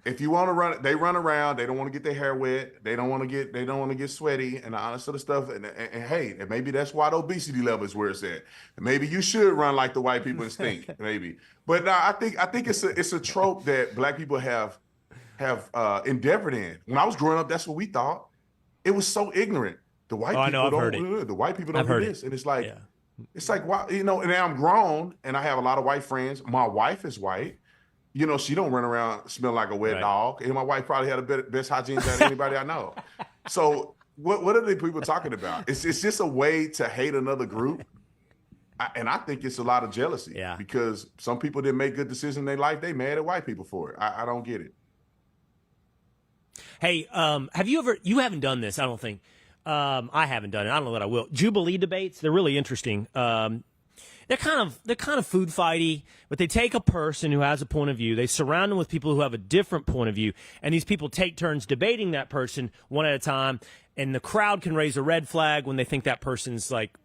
If you want to run, they run around. They don't want to get their hair wet. They don't want to get sweaty and all that sort of stuff. And hey, and maybe that's why the obesity level is where it's at. And maybe you should run like the white people and stink. Maybe, but no, I think it's a trope that black people have endeavored in. When I was growing up, that's what we thought. It was so ignorant. The white people don't do this, and it's like, it's like, why, and now I'm grown and I have a lot of white friends. My wife is white. She don't run around smell like a wet dog. And my wife probably had the best hygiene than anybody I know. So what are the people talking about? It's just a way to hate another group. And I think it's a lot of jealousy because some people didn't make good decisions in their life. They mad at white people for it. I don't get it.
Hey, have you haven't done this, I don't think. I haven't done it. I don't know that I will. Jubilee debates, they're really interesting. They're kind of food fighty, but they take a person who has a point of view, they surround them with people who have a different point of view, and these people take turns debating that person one at a time, and the crowd can raise a red flag when they think that person's like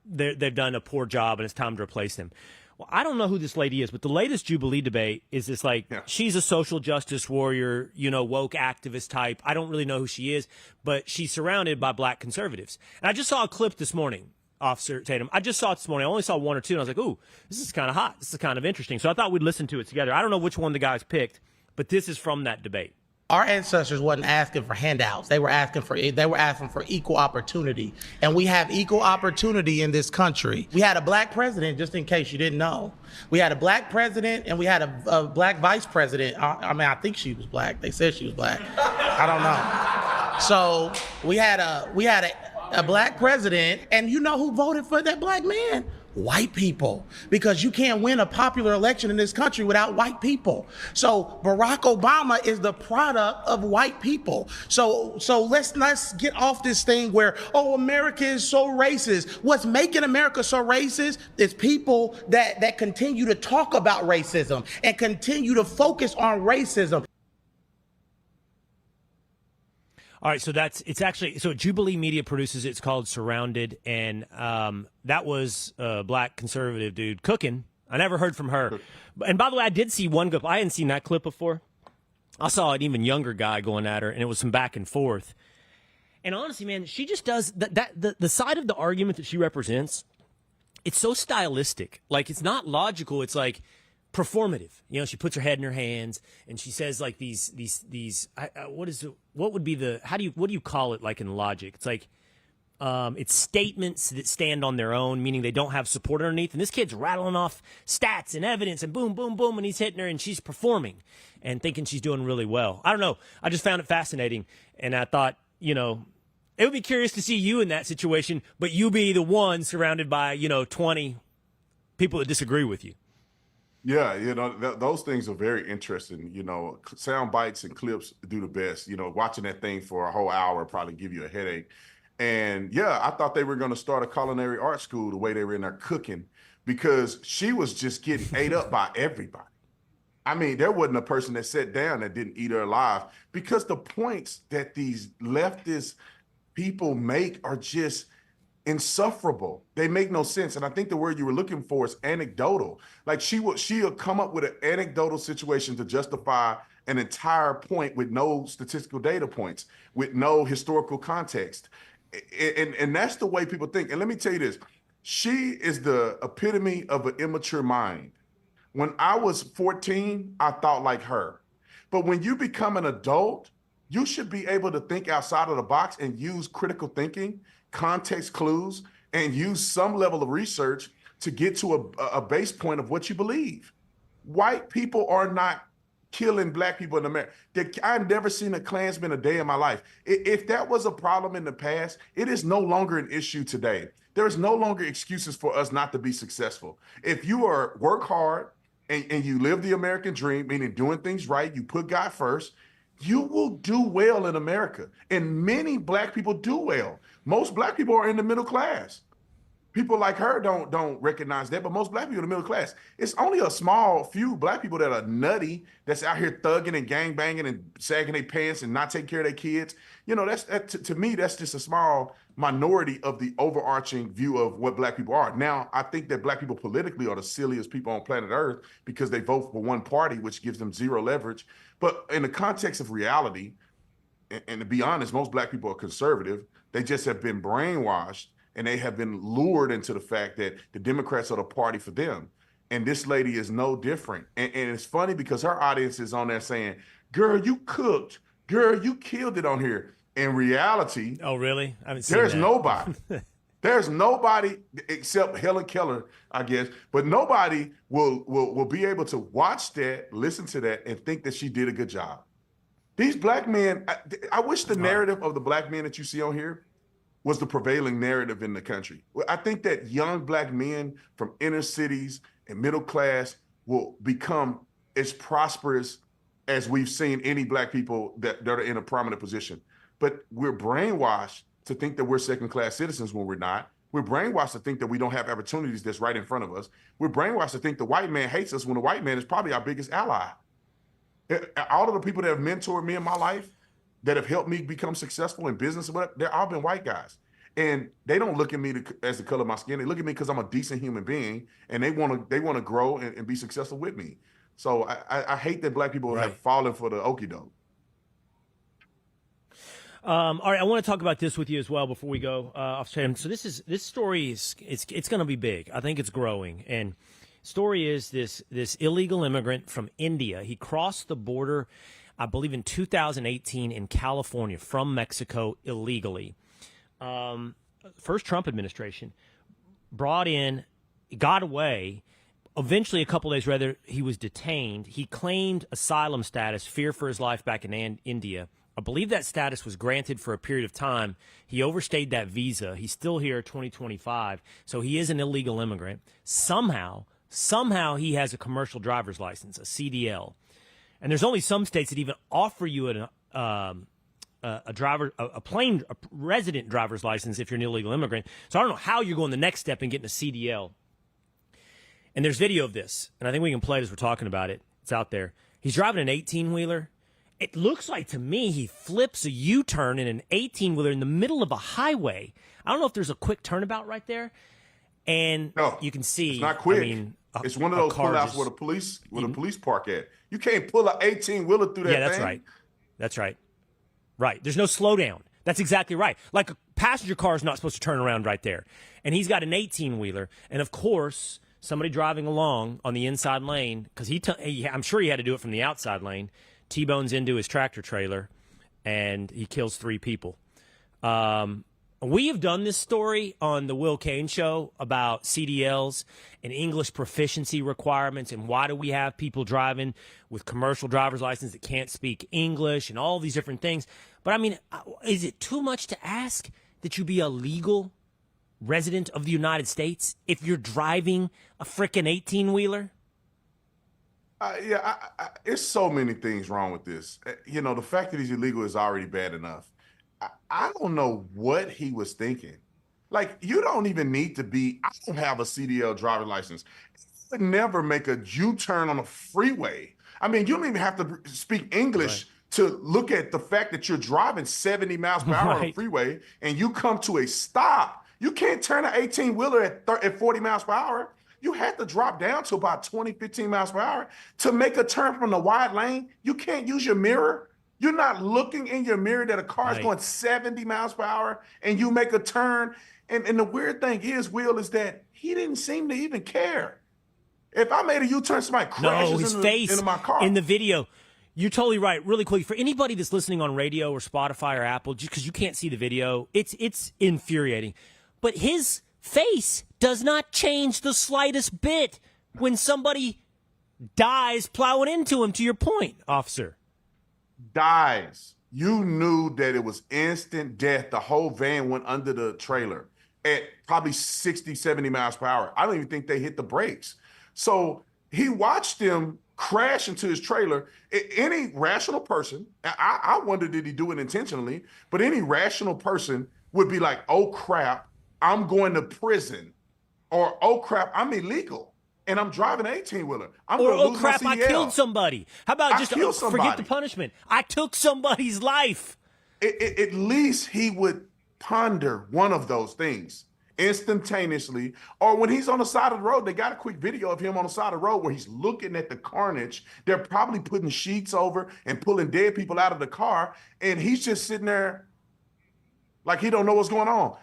they've done a poor job and it's time to replace them. Well, I don't know who this lady is, but the latest Jubilee debate is this she's a social justice warrior, woke activist type. I don't really know who she is, but she's surrounded by black conservatives. And I just saw a clip this morning. Officer Tatum. I just saw it this morning. I only saw one or two, and I was like, ooh, this is kind of hot. This is kind of interesting. So I thought we'd listen to it together. I don't know which one the guys picked, but this is from that debate.
Our ancestors wasn't asking for handouts. They were asking for equal opportunity. And we have equal opportunity in this country. We had a black president, just in case you didn't know. We had a black president and we had a black vice president. I mean, I think she was black. They said she was black. I don't know. So we had a black president, and you know who voted for that black man? White people, because you can't win a popular election in this country without white people. So Barack Obama is the product of white people. So let's get off this thing where, oh, America is so racist. What's making America so racist is people that continue to talk about racism and continue to focus on racism.
All right, so so Jubilee Media produces it. It's called Surrounded, and that was a black conservative dude cooking. I never heard from her. And by the way, I did see one clip. I hadn't seen that clip before. I saw an even younger guy going at her, and it was some back and forth. And honestly, man, she just does the side of the argument that she represents. It's so stylistic. Like, it's not logical. It's like performative. You know, she puts her head in her hands and she says like these what would be the, what do you call it, like in logic? It's like it's statements that stand on their own, meaning they don't have support underneath. And this kid's rattling off stats and evidence and boom, boom, boom, and he's hitting her and she's performing and thinking she's doing really well. I don't know. I just found it fascinating, and I thought, you know, it would be curious to see you in that situation, but you be the one surrounded by, 20 people that disagree with you.
Yeah, those things are very interesting. Sound bites and clips do the best. Watching that thing for a whole hour probably give you a headache. And yeah, I thought they were going to start a culinary art school the way they were in there cooking, because she was just getting ate up by everybody. I mean, there wasn't a person that sat down that didn't eat her alive, because the points that these leftist people make are just insufferable. They make no sense. And I think the word you were looking for is anecdotal. Like she'll come up with an anecdotal situation to justify an entire point with no statistical data points, with no historical context. And that's the way people think. And let me tell you this, she is the epitome of an immature mind. When I was 14, I thought like her. But when you become an adult, you should be able to think outside of the box and use critical thinking, context clues, and use some level of research to get to a base point of what you believe. White people are not killing black people in America. I've never seen a Klansman a day in my life. If that was a problem in the past, it is no longer an issue today. There is no longer excuses for us not to be successful. If you work hard and you live the American dream, meaning doing things right, you put God first, you will do well in America. And many black people do well. Most black people are in the middle class. People like her don't recognize that, but most black people in the middle class. It's only a small few black people that are nutty, that's out here thugging and gangbanging and sagging their pants and not taking care of their kids. To me, that's just a small minority of the overarching view of what black people are. Now, I think that black people politically are the silliest people on planet Earth because they vote for one party, which gives them zero leverage. But in the context of reality, and to be honest, most black people are conservative. They just have been brainwashed, and they have been lured into the fact that the Democrats are the party for them. And this lady is no different. And it's funny because her audience is on there saying, girl, you cooked. Girl, you killed it on here. In reality,
oh, really? I haven't seen
there's
that.
nobody. There's nobody except Helen Keller, I guess. But nobody will be able to watch that, listen to that, and think that she did a good job. These black men, I wish the narrative of the black men that you see on here was the prevailing narrative in the country. I think that young black men from inner cities and middle class will become as prosperous as we've seen any black people that are in a prominent position. But we're brainwashed to think that we're second-class citizens when we're not. We're brainwashed to think that we don't have opportunities that's right in front of us. We're brainwashed to think the white man hates us when the white man is probably our biggest ally. All of the people that have mentored me in my life, that have helped me become successful in business, they've all been white guys. And they don't look at me as the color of my skin. They look at me because I'm a decent human being, and they want to grow and be successful with me. So I hate that black people have fallen for the okie doke.
All right, I want to talk about this with you as well before we go off Tatum. So this story is it's going to be big. I think it's growing, and Story is this illegal immigrant from India. He crossed the border, I believe, in 2018 in California from Mexico illegally. First Trump administration, brought in, got away. Eventually, a couple days later, he was detained. He claimed asylum status, fear for his life back in India. I believe that status was granted for a period of time. He overstayed that visa. He's still here 2025, so he is an illegal immigrant. Somehow he has a commercial driver's license, a CDL. And there's only some states that even offer you a resident driver's license if you're an illegal immigrant. So I don't know how you're going the next step and getting a CDL. And there's video of this, and I think we can play it as we're talking about it. It's out there. He's driving an 18-wheeler. It looks like to me he flips a U-turn in an 18-wheeler in the middle of a highway. I don't know if there's a quick turnabout right there. And you can see.
It's not quick.
I mean,
it's one of those pullouts where the police park at. You can't pull an 18-wheeler through that thing.
Yeah, that's right. That's right. Right. There's no slowdown. That's exactly right. Like a passenger car is not supposed to turn around right there. And he's got an 18-wheeler. And, of course, somebody driving along on the inside lane, because I'm sure he had to do it from the outside lane, T-bones into his tractor trailer, and he kills 3 people. We have done this story on the Will Cain Show about CDLs and English proficiency requirements and why do we have people driving with commercial driver's license that can't speak English and all these different things. But, I mean, is it too much to ask that you be a legal resident of the United States if you're driving a frickin' 18-wheeler?
It's so many things wrong with this. You know, the fact that he's illegal is already bad enough. I don't know what he was thinking. Like, you don't even need to be, I don't have a CDL driver license. You would never make a U-turn on a freeway. I mean, you don't even have to speak English to look at the fact that you're driving 70 miles per hour on a freeway and you come to a stop. You can't turn an 18-wheeler at 40 miles per hour. You have to drop down to about 20, 15 miles per hour to make a turn from the wide lane. You can't use your mirror. You're not looking in your mirror that a car is going 70 miles per hour and you make a turn. And the weird thing is, Will, is that he didn't seem to even care. If I made a U-turn, somebody crashes into my car.
In the video, you're totally right. Really quick, for anybody that's listening on radio or Spotify or Apple, just because you can't see the video, it's infuriating. But his face does not change the slightest bit when somebody dies plowing into him, to your point, officer.
Dies. You knew that it was instant death. The whole van went under the trailer at probably 60, 70 miles per hour. I don't even think they hit the brakes. So he watched them crash into his trailer. Any rational person, I wonder, did he do it intentionally? But any rational person would be like, oh, crap, I'm going to prison. Or, oh, crap, I'm illegal. And I'm driving an 18-wheeler.
Or, oh, crap, I killed somebody. How about just forget the punishment? I took somebody's life.
At least he would ponder one of those things instantaneously. Or when he's on the side of the road, they got a quick video of him on the side of the road where he's looking at the carnage. They're probably putting sheets over and pulling dead people out of the car. And he's just sitting there like he don't know what's going on.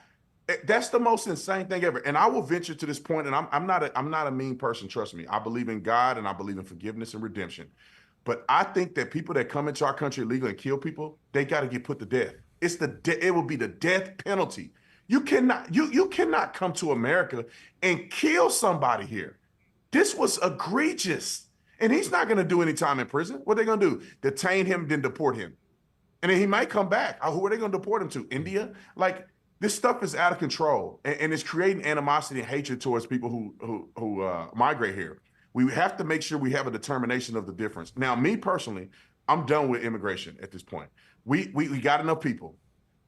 That's the most insane thing ever. And I will venture to this point, and I'm not a mean person, trust me. I believe in God and I believe in forgiveness and redemption. But I think that people that come into our country illegally and kill people, they got to get put to death. It will be the death penalty. You cannot come to America and kill somebody here. This was egregious. And he's not going to do any time in prison. What are they going to do? Detain him, then deport him. And then he might come back. Who are they going to deport him to? India? Like, this stuff is out of control, and it's creating animosity and hatred towards people who migrate here. We have to make sure we have a determination of the difference. Now, me personally, I'm done with immigration at this point. We got enough people.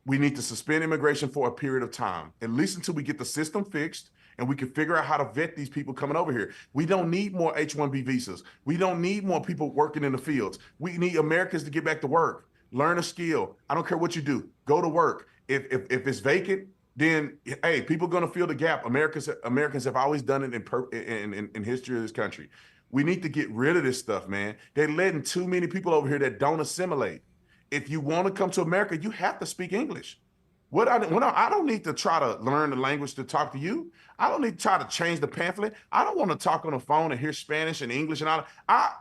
We need to suspend immigration for a period of time, at least until we get the system fixed and we can figure out how to vet these people coming over here. We don't need more H-1B visas. We don't need more people working in the fields. We need Americans to get back to work, learn a skill. I don't care what you do. Go to work. If it's vacant, then hey, people are going to fill the gap. Americans have always done it in history of this country. We need to get rid of this stuff, man. They're letting too many people over here that don't assimilate. If you want to come to America, you have to speak English. I don't need to try to learn the language to talk to you. I don't need to try to change the pamphlet. I don't want to talk on the phone and hear Spanish and English and all.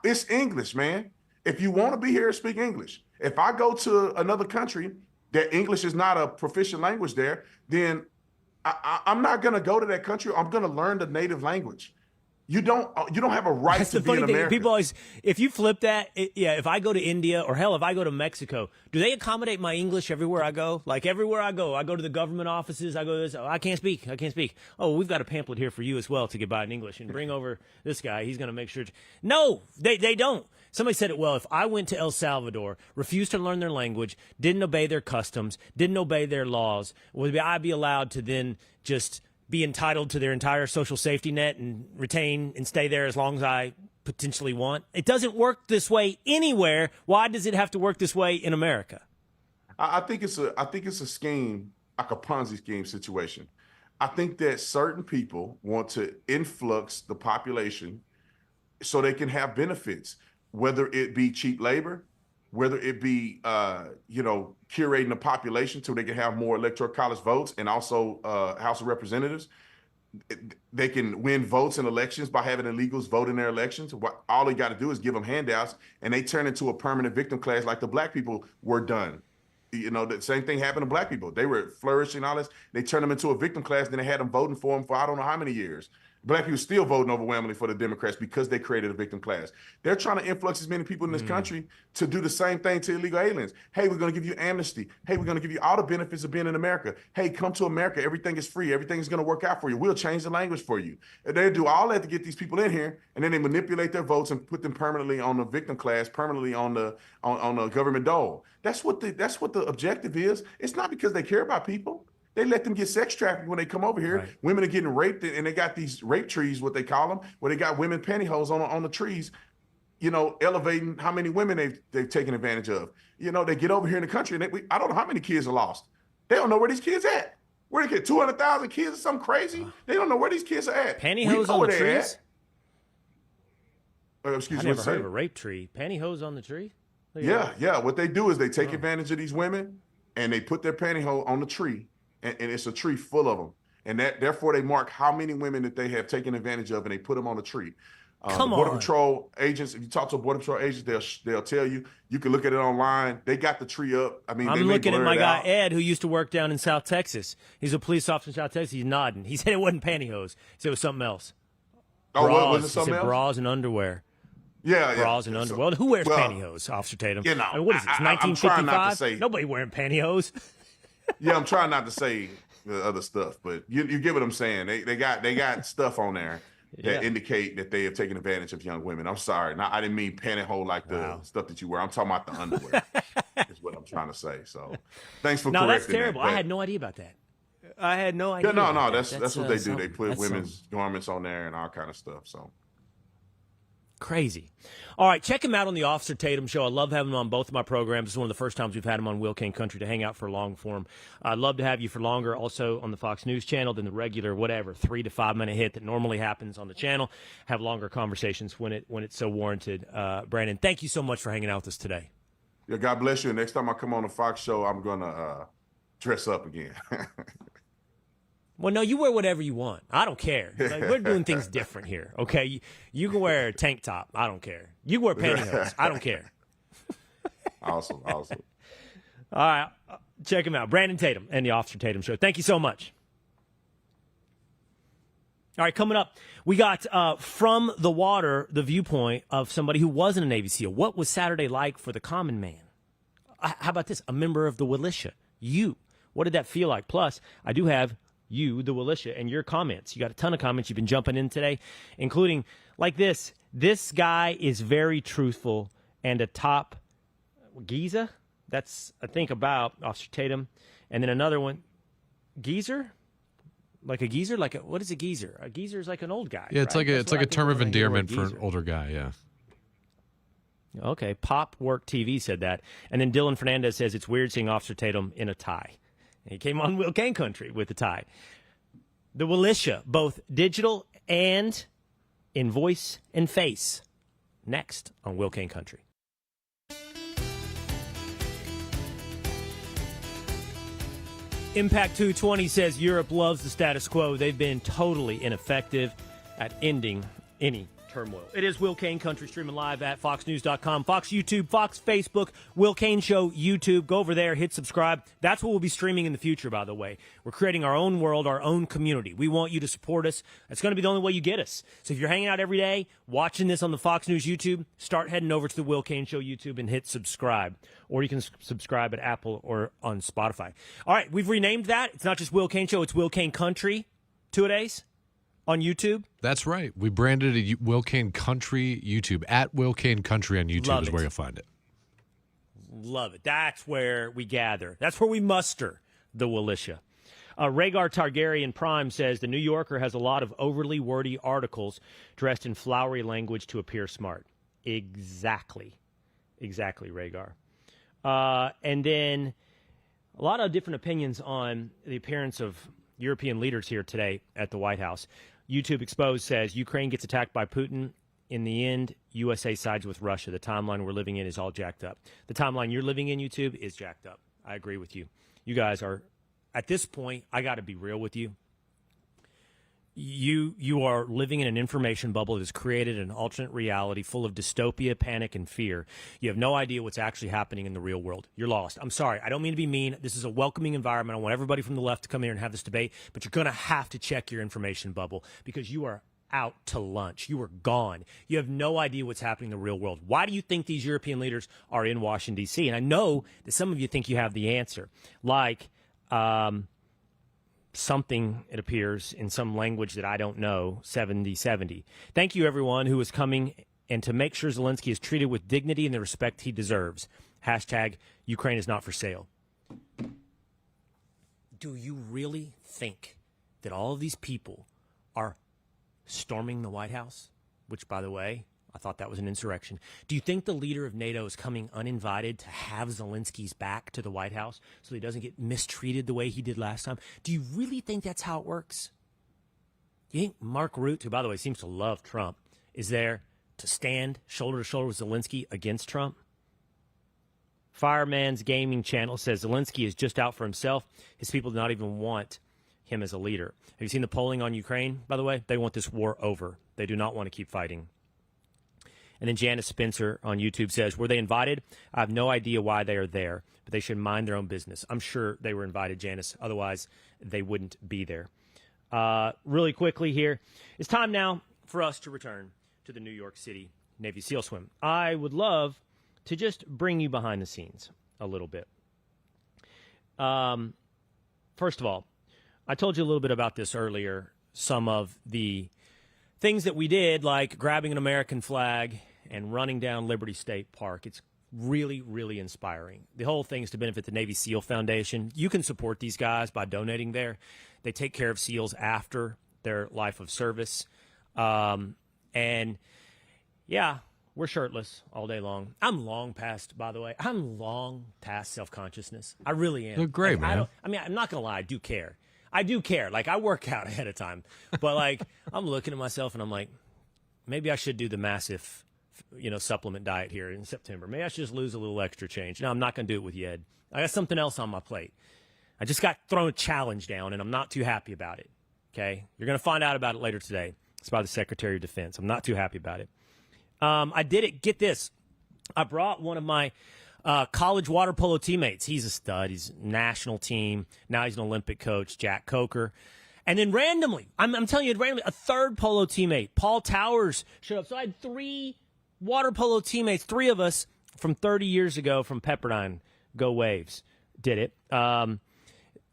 It's English, man. If you want to be here, speak English. If I go to another country that English is not a proficient language there, then I'm not going to go to that country. I'm going to learn the native language. You don't have a right
That's
to
the
be in
funny thing.
America.
People always, if you flip that, if I go to India or hell, if I go to Mexico, do they accommodate my English everywhere I go? Like everywhere I go to the government offices. I go to this. Oh, I can't speak. Oh, we've got a pamphlet here for you as well to get by in English, and bring over this guy. He's going to make sure. No, they don't. Somebody said it well. If I went to El Salvador, refused to learn their language, didn't obey their customs, didn't obey their laws, would I be allowed to then just be entitled to their entire social safety net and retain and stay there as long as I potentially want? It doesn't work this way anywhere. Why does it have to work this way in America?
I think it's a scheme, like a Ponzi scheme situation. I think that certain people want to influx the population so they can have benefits, whether it be cheap labor, whether it be, curating the population so they can have more electoral college votes and also House of Representatives. They can win votes in elections by having illegals vote in their elections. All they got to do is give them handouts, and they turn into a permanent victim class like the black people were done. The same thing happened to black people. They were flourishing, all this. They turned them into a victim class, then they had them voting for them for I don't know how many years. Black people still voting overwhelmingly for the Democrats because they created a victim class. They're trying to influx as many people in this country to do the same thing to illegal aliens. Hey, we're going to give you amnesty. Hey, we're going to give you all the benefits of being in America. Hey, come to America. Everything is free. Everything is going to work out for you. We'll change the language for you. And they do all that to get these people in here, and then they manipulate their votes and put them permanently on the victim class, permanently on the government dole. That's what the objective is. It's not because they care about people. They let them get sex trafficked when they come over here. Right. Women are getting raped, and they got these rape trees, what they call them, where they got women pantyhose on the trees, elevating how many women they've taken advantage of. They get over here in the country, and I don't know how many kids are lost. They don't know where these kids at. Where they get 200,000 kids or something crazy? They don't know where these kids are at.
Pantyhose on the trees?
Excuse
me. I
never
heard of a rape tree. Pantyhose on the tree?
Yeah. What they do is they take advantage of these women, and they put their pantyhose on the tree. And it's a tree full of them. And therefore they mark how many women that they have taken advantage of, and they put them on a tree. Border Patrol agents, if you talk to a Border Patrol agent, they'll tell you. You can look at it online. They got the tree up. I mean,
I'm looking at my guy Ed, who used to work down in South Texas. He's a police officer in South Texas. He's nodding. He said it wasn't pantyhose. He said it was something else.
Oh,
bras.
Was it something else?
Bras and underwear.
Yeah,
bras and underwear. Well, who wears pantyhose, Officer Tatum? I mean, what is it? It's 1955. Nobody wearing pantyhose.
Yeah, I'm trying not to say the other stuff, but you get what I'm saying. They got stuff on there that indicate that they have taken advantage of young women. I'm sorry. I didn't mean pantyhose like the stuff that you wear. I'm talking about the underwear is what I'm trying to say. So thanks for correcting
that's terrible.
That,
I had no idea about that. I had no idea.
Yeah, no, that's what they do. They put women's garments on there and all kind of stuff. So
crazy. All right, check him out on the Officer Tatum Show. I love having him on both of my programs. It's one of the first times we've had him on Will Cain Country to hang out for long form. I'd love to have you for longer, also on the Fox News channel than the regular, 3 to 5 minute hit that normally happens on the channel. Have longer conversations when it's so warranted. Brandon, thank you so much for hanging out with us today.
Yeah, God bless you. Next time I come on the Fox show, I'm gonna dress up again.
Well, no, you wear whatever you want. I don't care. Like, we're doing things different here, okay? You can wear a tank top. I don't care. You can wear pantyhose. I don't care.
Awesome.
All right. Check him out. Brandon Tatum and the Officer Tatum Show. Thank you so much. All right, coming up, we got From the Water, the viewpoint of somebody who wasn't a Navy SEAL. What was Saturday like for the common man? How about this? A member of the Willitia. You. What did that feel like? Plus, I do have you, the Willitia, and your comments. You got a ton of comments you've been jumping in today, including like this. This guy is very truthful and a top geezer. That's, I think, about Officer Tatum. And then another one, geezer? Like a geezer? What is a geezer? A geezer is like an old guy.
Yeah, it's
right?
like a term of endearment for an older guy, yeah.
Okay, Pop Work TV said that. And then Dylan Fernandez says it's weird seeing Officer Tatum in a tie. He came on Will Cain Country with a tie. The Willitia, both digital and in voice and face. Next on Will Cain Country. Impact 220 says Europe loves the status quo. They've been totally ineffective at ending any turmoil. It is Will Cain Country, streaming live at foxnews.com, Fox YouTube, Fox Facebook, Will Cain Show YouTube. Go over there, hit subscribe. That's what we'll be streaming in the future, by the way. We're creating our own world, our own community. We want you to support us. That's going to be the only way you get us. So if you're hanging out every day, watching this on the Fox News YouTube, start heading over to the Will Cain Show YouTube and hit subscribe. Or you can subscribe at Apple or on Spotify. All right, we've renamed that. It's not just Will Cain Show, it's Will Cain Country. Two-a-days on YouTube.
That's right. We branded it Will Cain Country YouTube. At Will Cain Country on YouTube is where you'll find it.
Love it. That's where we gather. That's where we muster the Willitia. Rhaegar Targaryen Prime says the New Yorker has a lot of overly wordy articles dressed in flowery language to appear smart. Exactly, Rhaegar. And then a lot of different opinions on the appearance of European leaders here today at the White House. YouTube Exposed says Ukraine gets attacked by Putin. In the end, USA sides with Russia. The timeline we're living in is all jacked up. The timeline you're living in, YouTube, is jacked up. I agree with you. You guys are, at this point, I got to be real with you. You are living in an information bubble that has created an alternate reality full of dystopia, panic, and fear. You have no idea what's actually happening in the real world. You're lost. I'm sorry. I don't mean to be mean. This is a welcoming environment. I want everybody from the left to come here and have this debate, but you're going to have to check your information bubble because you are out to lunch. You are gone. You have no idea what's happening in the real world. Why do you think these European leaders are in Washington, D.C.? And I know that some of you think you have the answer, like something, it appears, in some language that I don't know, 70-70. Thank you, everyone who is coming, and to make sure Zelenskyy is treated with dignity and the respect he deserves. Hashtag Ukraine is not for sale. Do you really think that all of these people are storming the White House? Which, by the way, I thought that was an insurrection. Do you think the leader of NATO is coming uninvited to have Zelenskyy's back to the White House so he doesn't get mistreated the way he did last time? Do you really think that's how it works? Do you think Mark Rutte, who, by the way, seems to love Trump, is there to stand shoulder to shoulder with Zelenskyy against Trump? Fireman's Gaming Channel says Zelenskyy is just out for himself. His people do not even want him as a leader. Have you seen the polling on Ukraine, by the way? They want this war over. They do not want to keep fighting. And then Janice Spencer on YouTube says, were they invited? I have no idea why they are there, but they should mind their own business. I'm sure they were invited, Janice. Otherwise, they wouldn't be there. Really quickly here, it's time now for us to return to the New York City Navy SEAL swim. I would love to just bring you behind the scenes a little bit. First of all, I told you a little bit about this earlier, some of the things that we did, like grabbing an American flag and running down Liberty State Park. It's really, really inspiring. The whole thing is to benefit the Navy SEAL Foundation. You can support these guys by donating there. They take care of SEALs after their life of service. And, yeah, we're shirtless all day long. I'm long past, by the way, I'm long past self-consciousness. I really am.
Look great, man.
I'm not going to lie. I do care. Like, I work out ahead of time. But, like, I'm looking at myself, and I'm like, maybe I should do the massive, supplement diet here in September. Maybe I should just lose a little extra change. No, I'm not going to do it with Yed. I got something else on my plate. I just got thrown a challenge down, and I'm not too happy about it, okay? You're going to find out about it later today. It's by the Secretary of Defense. I'm not too happy about it. I did it. Get this. I brought one of my college water polo teammates. He's a stud. He's national team. Now he's an Olympic coach, Jack Coker. And then randomly, I'm telling you, randomly, a third polo teammate, Paul Towers, showed up. So I had 3 water polo teammates, 3 of us from 30 years ago from Pepperdine, Go Waves, did it.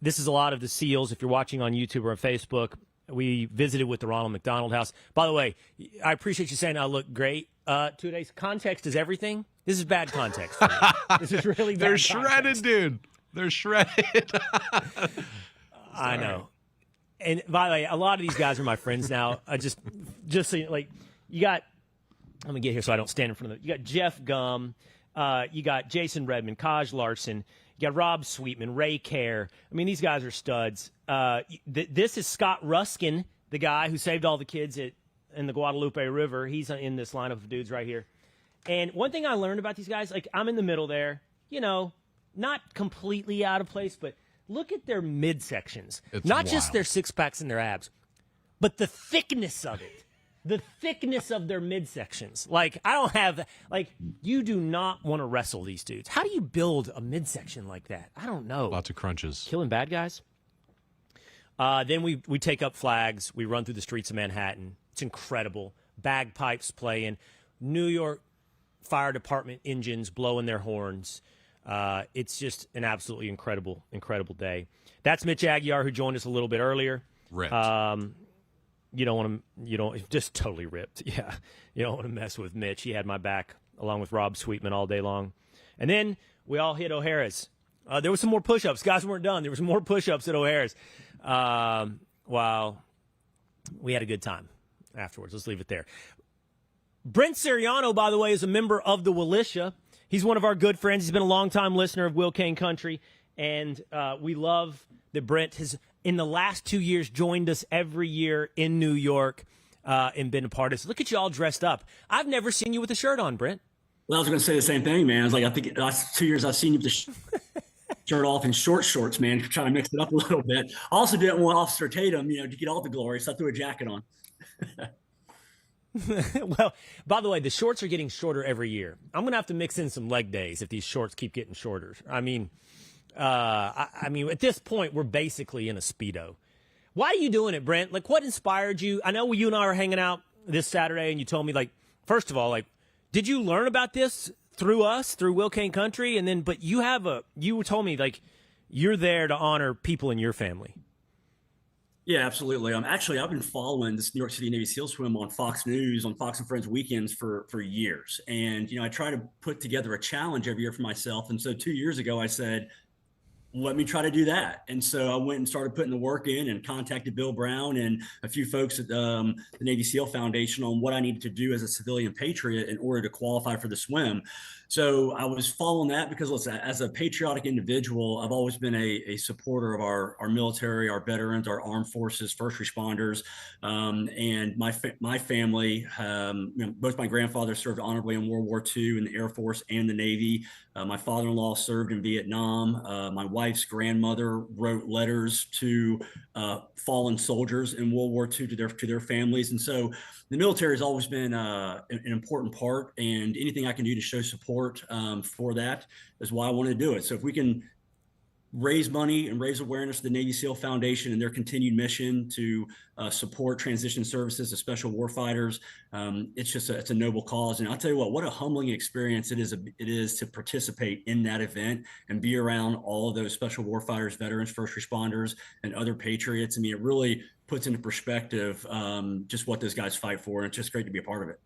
This is a lot of the SEALs. If you're watching on YouTube or on Facebook, we visited with the Ronald McDonald House. By the way, I appreciate you saying I look great. 2 days. Context is everything. This is bad context. This is really bad.
They're shredded, dude. They're shredded.
I know. And by the way, a lot of these guys are my friends now. Just so you got. Let me get here so I don't stand in front of them. You got Jeff Gum. You got Jason Redmond, Kaj Larson. You got Rob Sweetman, Ray Kerr. I mean, these guys are studs. This is Scott Ruskin, the guy who saved all the kids in the Guadalupe River. He's in this lineup of dudes right here. And one thing I learned about these guys, like I'm in the middle there, not completely out of place, but look at their midsections.
It's
Not just
wild.
their six packs and their abs, but the thickness of it. The thickness of their midsections. Like, I don't have, like, you do not want to wrestle these dudes. How do you build a midsection like that? I don't know.
Lots of crunches.
Killing bad guys. Then we take up flags. We run through the streets of Manhattan. It's incredible. Bagpipes playing. New York Fire Department engines blowing their horns. It's just an absolutely incredible, incredible day. That's Mitch Aguiar, who joined us a little bit earlier.
Ripped.
Just totally ripped. Yeah. You don't want to mess with Mitch. He had my back along with Rob Sweetman all day long. And then we all hit O'Hara's. There was some more push-ups. Guys weren't done. There was more push-ups at O'Hara's. Wow. We had a good time afterwards. Let's leave it there. Brent Suriano, by the way, is a member of the Willitia. He's one of our good friends. He's been a longtime listener of Will Cain Country. And we love that Brent has, in the last 2 years, joined us every year in New York and been a part of this. Look at you all dressed up. I've never seen you with a shirt on, Brent.
Well, I was going to say the same thing, man. I was like, I think the last 2 years I've seen you with the shirt off and shorts, man, trying to mix it up a little bit. I also didn't want Officer Tatum, to get all the glory, so I threw a jacket on.
Well, by the way, the shorts are getting shorter every year. I'm going to have to mix in some leg days if these shorts keep getting shorter. I mean, at this point, we're basically in a Speedo. Why are you doing it, Brent? Like, what inspired you? I know you and I were hanging out this Saturday, and you told me, like, first of all, like, did you learn about this through us, through Will Cain Country? And then, but you told me, like, you're there to honor people in your family.
Yeah, absolutely. Actually, I've been following this New York City Navy SEAL swim on Fox News, on Fox and Friends weekends for years. And, I try to put together a challenge every year for myself. And so 2 years ago, I said, let me try to do that. And so I went and started putting the work in and contacted Bill Brown and a few folks at the Navy SEAL Foundation on what I needed to do as a civilian patriot in order to qualify for the swim. So I was following that because, listen, as a patriotic individual, I've always been a supporter of our military, our veterans, our armed forces, first responders, and my family. Both my grandfathers served honorably in World War II in the Air Force and the Navy. My father-in-law served in Vietnam. My wife's grandmother wrote letters to fallen soldiers in World War II to their families, and so the military has always been an important part. And anything I can do to show support for that is why I want to do it. So if we can raise money and raise awareness to the Navy SEAL Foundation and their continued mission to support transition services to special warfighters, it's a noble cause. And I'll tell you what a humbling experience it is to participate in that event and be around all of those special warfighters, veterans, first responders, and other patriots. I mean, it really puts into perspective just what those guys fight for. And it's just great to be a part of it.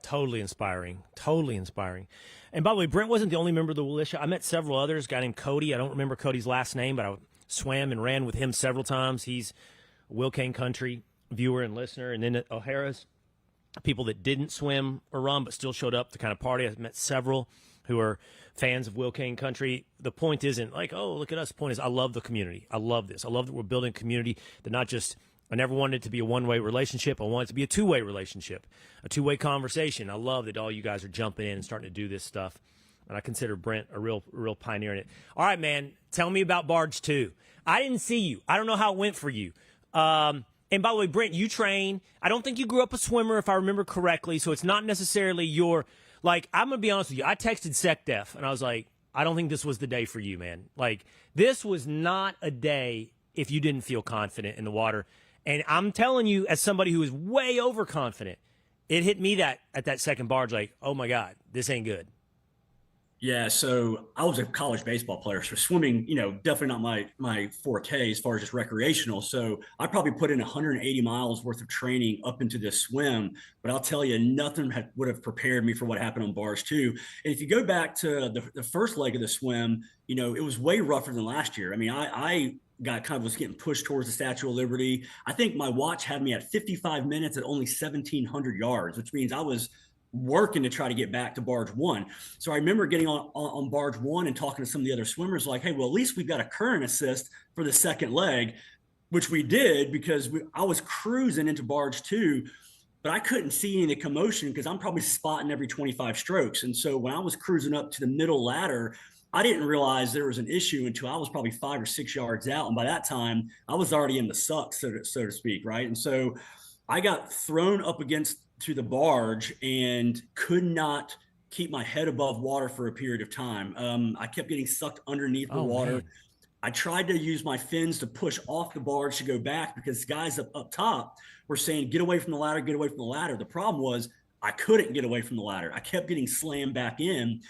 Totally inspiring. Totally inspiring. And by the way, Brent wasn't the only member of the Willitia. I met several others. A guy named Cody. I don't remember Cody's last name, but I swam and ran with him several times. He's a Will Cain Country viewer and listener. And then at O'Hara's, people that didn't swim or run but still showed up to kind of party. I've met several who are fans of Will Cain Country. The point isn't like, oh, look at us. The point is I love the community. I love this. I love that we're building a community that not just – I never wanted it to be a one-way relationship. I want it to be a two-way relationship, a two-way conversation. I love that all you guys are jumping in and starting to do this stuff. And I consider Brent a real pioneer in it. All right, man, tell me about Barge 2. I didn't see you. I don't know how it went for you. And by the way, Brent, you train. I don't think you grew up a swimmer, if I remember correctly, so it's not necessarily your – like, I'm going to be honest with you. I texted SecDef, and I was like, I don't think this was the day for you, man. Like, this was not a day if you didn't feel confident in the water. And I'm telling you, as somebody who is way overconfident, it hit me at that second barge like, oh, my God, this ain't good.
Yeah, so I was a college baseball player, so swimming, definitely not my forte as far as just recreational. So I probably put in 180 miles worth of training up into this swim, but I'll tell you, nothing would have prepared me for what happened on Barge 2. And if you go back to the first leg of the swim, it was way rougher than last year. I mean, I was getting pushed towards the Statue of Liberty. I think my watch had me at 55 minutes at only 1,700 yards, which means I was working to try to get back to Barge 1. So I remember getting on Barge 1 and talking to some of the other swimmers like, hey, well, at least we've got a current assist for the second leg, which we did because I was cruising into Barge 2, but I couldn't see any commotion because I'm probably spotting every 25 strokes. And so when I was cruising up to the middle ladder, I didn't realize there was an issue until I was probably 5 or 6 yards out. And by that time, I was already in the suck, so to speak, right? And so I got thrown up against to the barge and could not keep my head above water for a period of time. I kept getting sucked underneath the water. Man. I tried to use my fins to push off the barge to go back because guys up top were saying, get away from the ladder, get away from the ladder. The problem was I couldn't get away from the ladder. I kept getting slammed back in.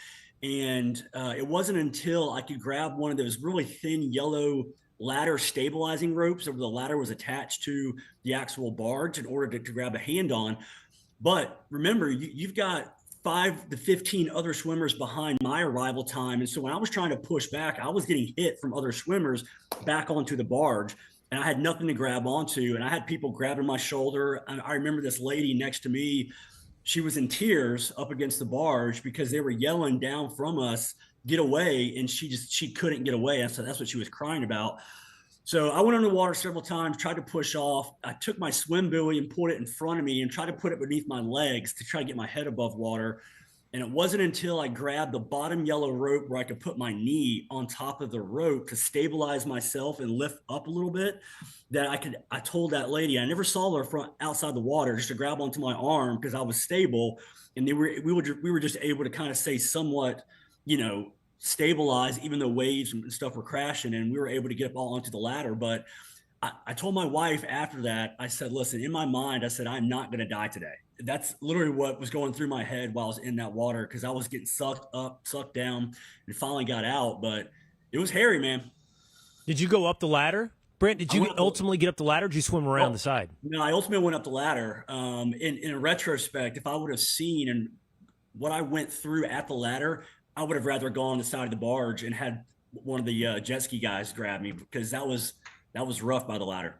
And it wasn't until I could grab one of those really thin yellow ladder stabilizing ropes where the ladder was attached to the actual barge in order to grab a hand on. But remember, you've got 5 to 15 other swimmers behind my arrival time. And so when I was trying to push back, I was getting hit from other swimmers back onto the barge. And I had nothing to grab onto. And I had people grabbing my shoulder. I remember this lady next to me. She was in tears up against the barge because they were yelling down from us, get away. And she couldn't get away. So that's what she was crying about. So I went underwater several times, tried to push off. I took my swim buoy and put it in front of me and tried to put it beneath my legs to try to get my head above water. And it wasn't until I grabbed the bottom yellow rope where I could put my knee on top of the rope to stabilize myself and lift up a little bit that I told that lady, I never saw her from outside the water, just to grab onto my arm because I was stable. And we were just able to kind of stay somewhat, stabilized, even though waves and stuff were crashing, and we were able to get up all onto the ladder. But I told my wife after that, I said, listen, in my mind, I said, I'm not going to die today. That's literally what was going through my head while I was in that water, because I was getting sucked up, sucked down, and finally got out. But it was hairy, man.
Did you go up the ladder? Brent, did you ultimately get up the ladder, or did you swim around the side?
No, I ultimately went up the ladder. In retrospect, if I would have seen and what I went through at the ladder, I would have rather gone on the side of the barge and had one of the jet ski guys grab me, because that was rough by the ladder.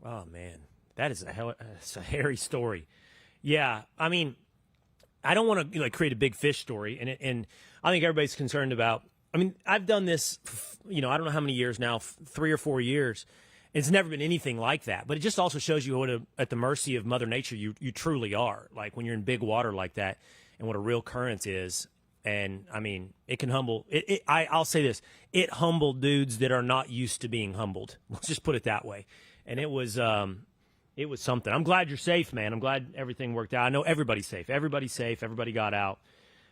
Oh man, that is it's a hairy story. Yeah, I mean, I don't want to create a big fish story, and I think everybody's concerned about. I mean, I've done this, I don't know how many years now, 3 or 4 years. It's never been anything like that, but it just also shows you what at the mercy of Mother Nature you truly are. Like when you're in big water like that, and what a real current is. And I mean, it can humble. I'll say this: it humbled dudes that are not used to being humbled. Let's just put it that way. And it was something. I'm glad you're safe, man. I'm glad everything worked out. I know everybody's safe. Everybody's safe. Everybody got out.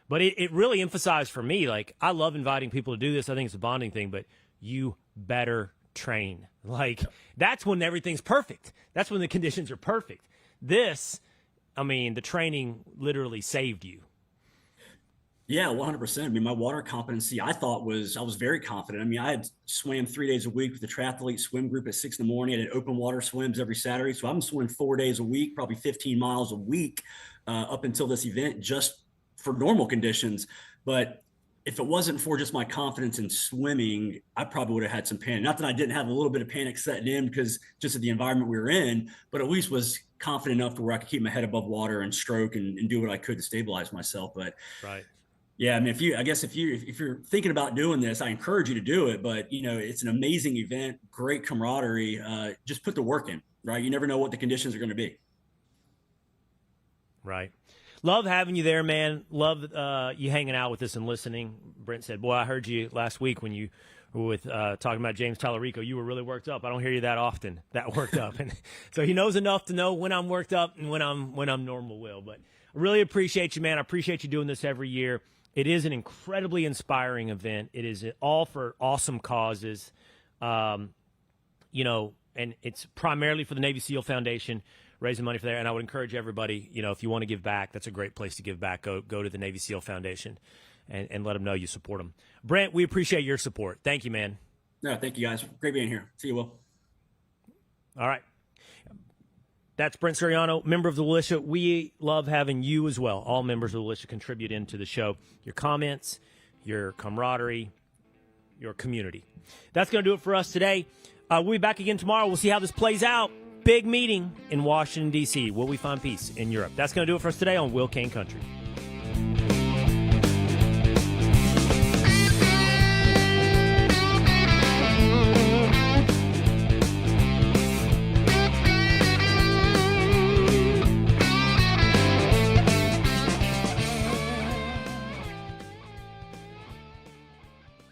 But it really emphasized for me, like, I love inviting people to do this. I think it's a bonding thing, but you better train. Like, that's when everything's perfect. That's when the conditions are perfect. This, I mean, the training literally saved you.
Yeah, 100%. I mean, my water competency, I was very confident. I mean, I had swam 3 days a week with the triathlete swim group at 6 in the morning. I did open water swims every Saturday. So I'm swimming 4 days a week, probably 15 miles a week up until this event, just for normal conditions. But if it wasn't for just my confidence in swimming, I probably would have had some panic. Not that I didn't have a little bit of panic setting in because just of the environment we were in, but at least was confident enough to where I could keep my head above water and stroke and do what I could to stabilize myself. But
right.
Yeah, I mean, if you're thinking about doing this, I encourage you to do it. But it's an amazing event, great camaraderie. Just put the work in, right? You never know what the conditions are going to be.
Right. Love having you there, man. Love you hanging out with us and listening. Brent said, "Boy, I heard you last week when you were with talking about James Tallarico. You were really worked up. I don't hear you that often. That worked up." And so he knows enough to know when I'm worked up and when I'm normal. Will, but I really appreciate you, man. I appreciate you doing this every year. It is an incredibly inspiring event. It is all for awesome causes, and it's primarily for the Navy SEAL Foundation, raising money for there. And I would encourage everybody, if you want to give back, that's a great place to give back. Go to the Navy SEAL Foundation and let them know you support them. Brent, we appreciate your support. Thank you, man.
No, thank you, guys. Great being here. See you, Will.
All right. That's Brent Suriano, member of the Willitia. We love having you as well. All members of the Willitia contribute into the show. Your comments, your camaraderie, your community. That's going to do it for us today. We'll be back again tomorrow. We'll see how this plays out. Big meeting in Washington, D.C. Will we find peace in Europe? That's going to do it for us today on Will Cain Country.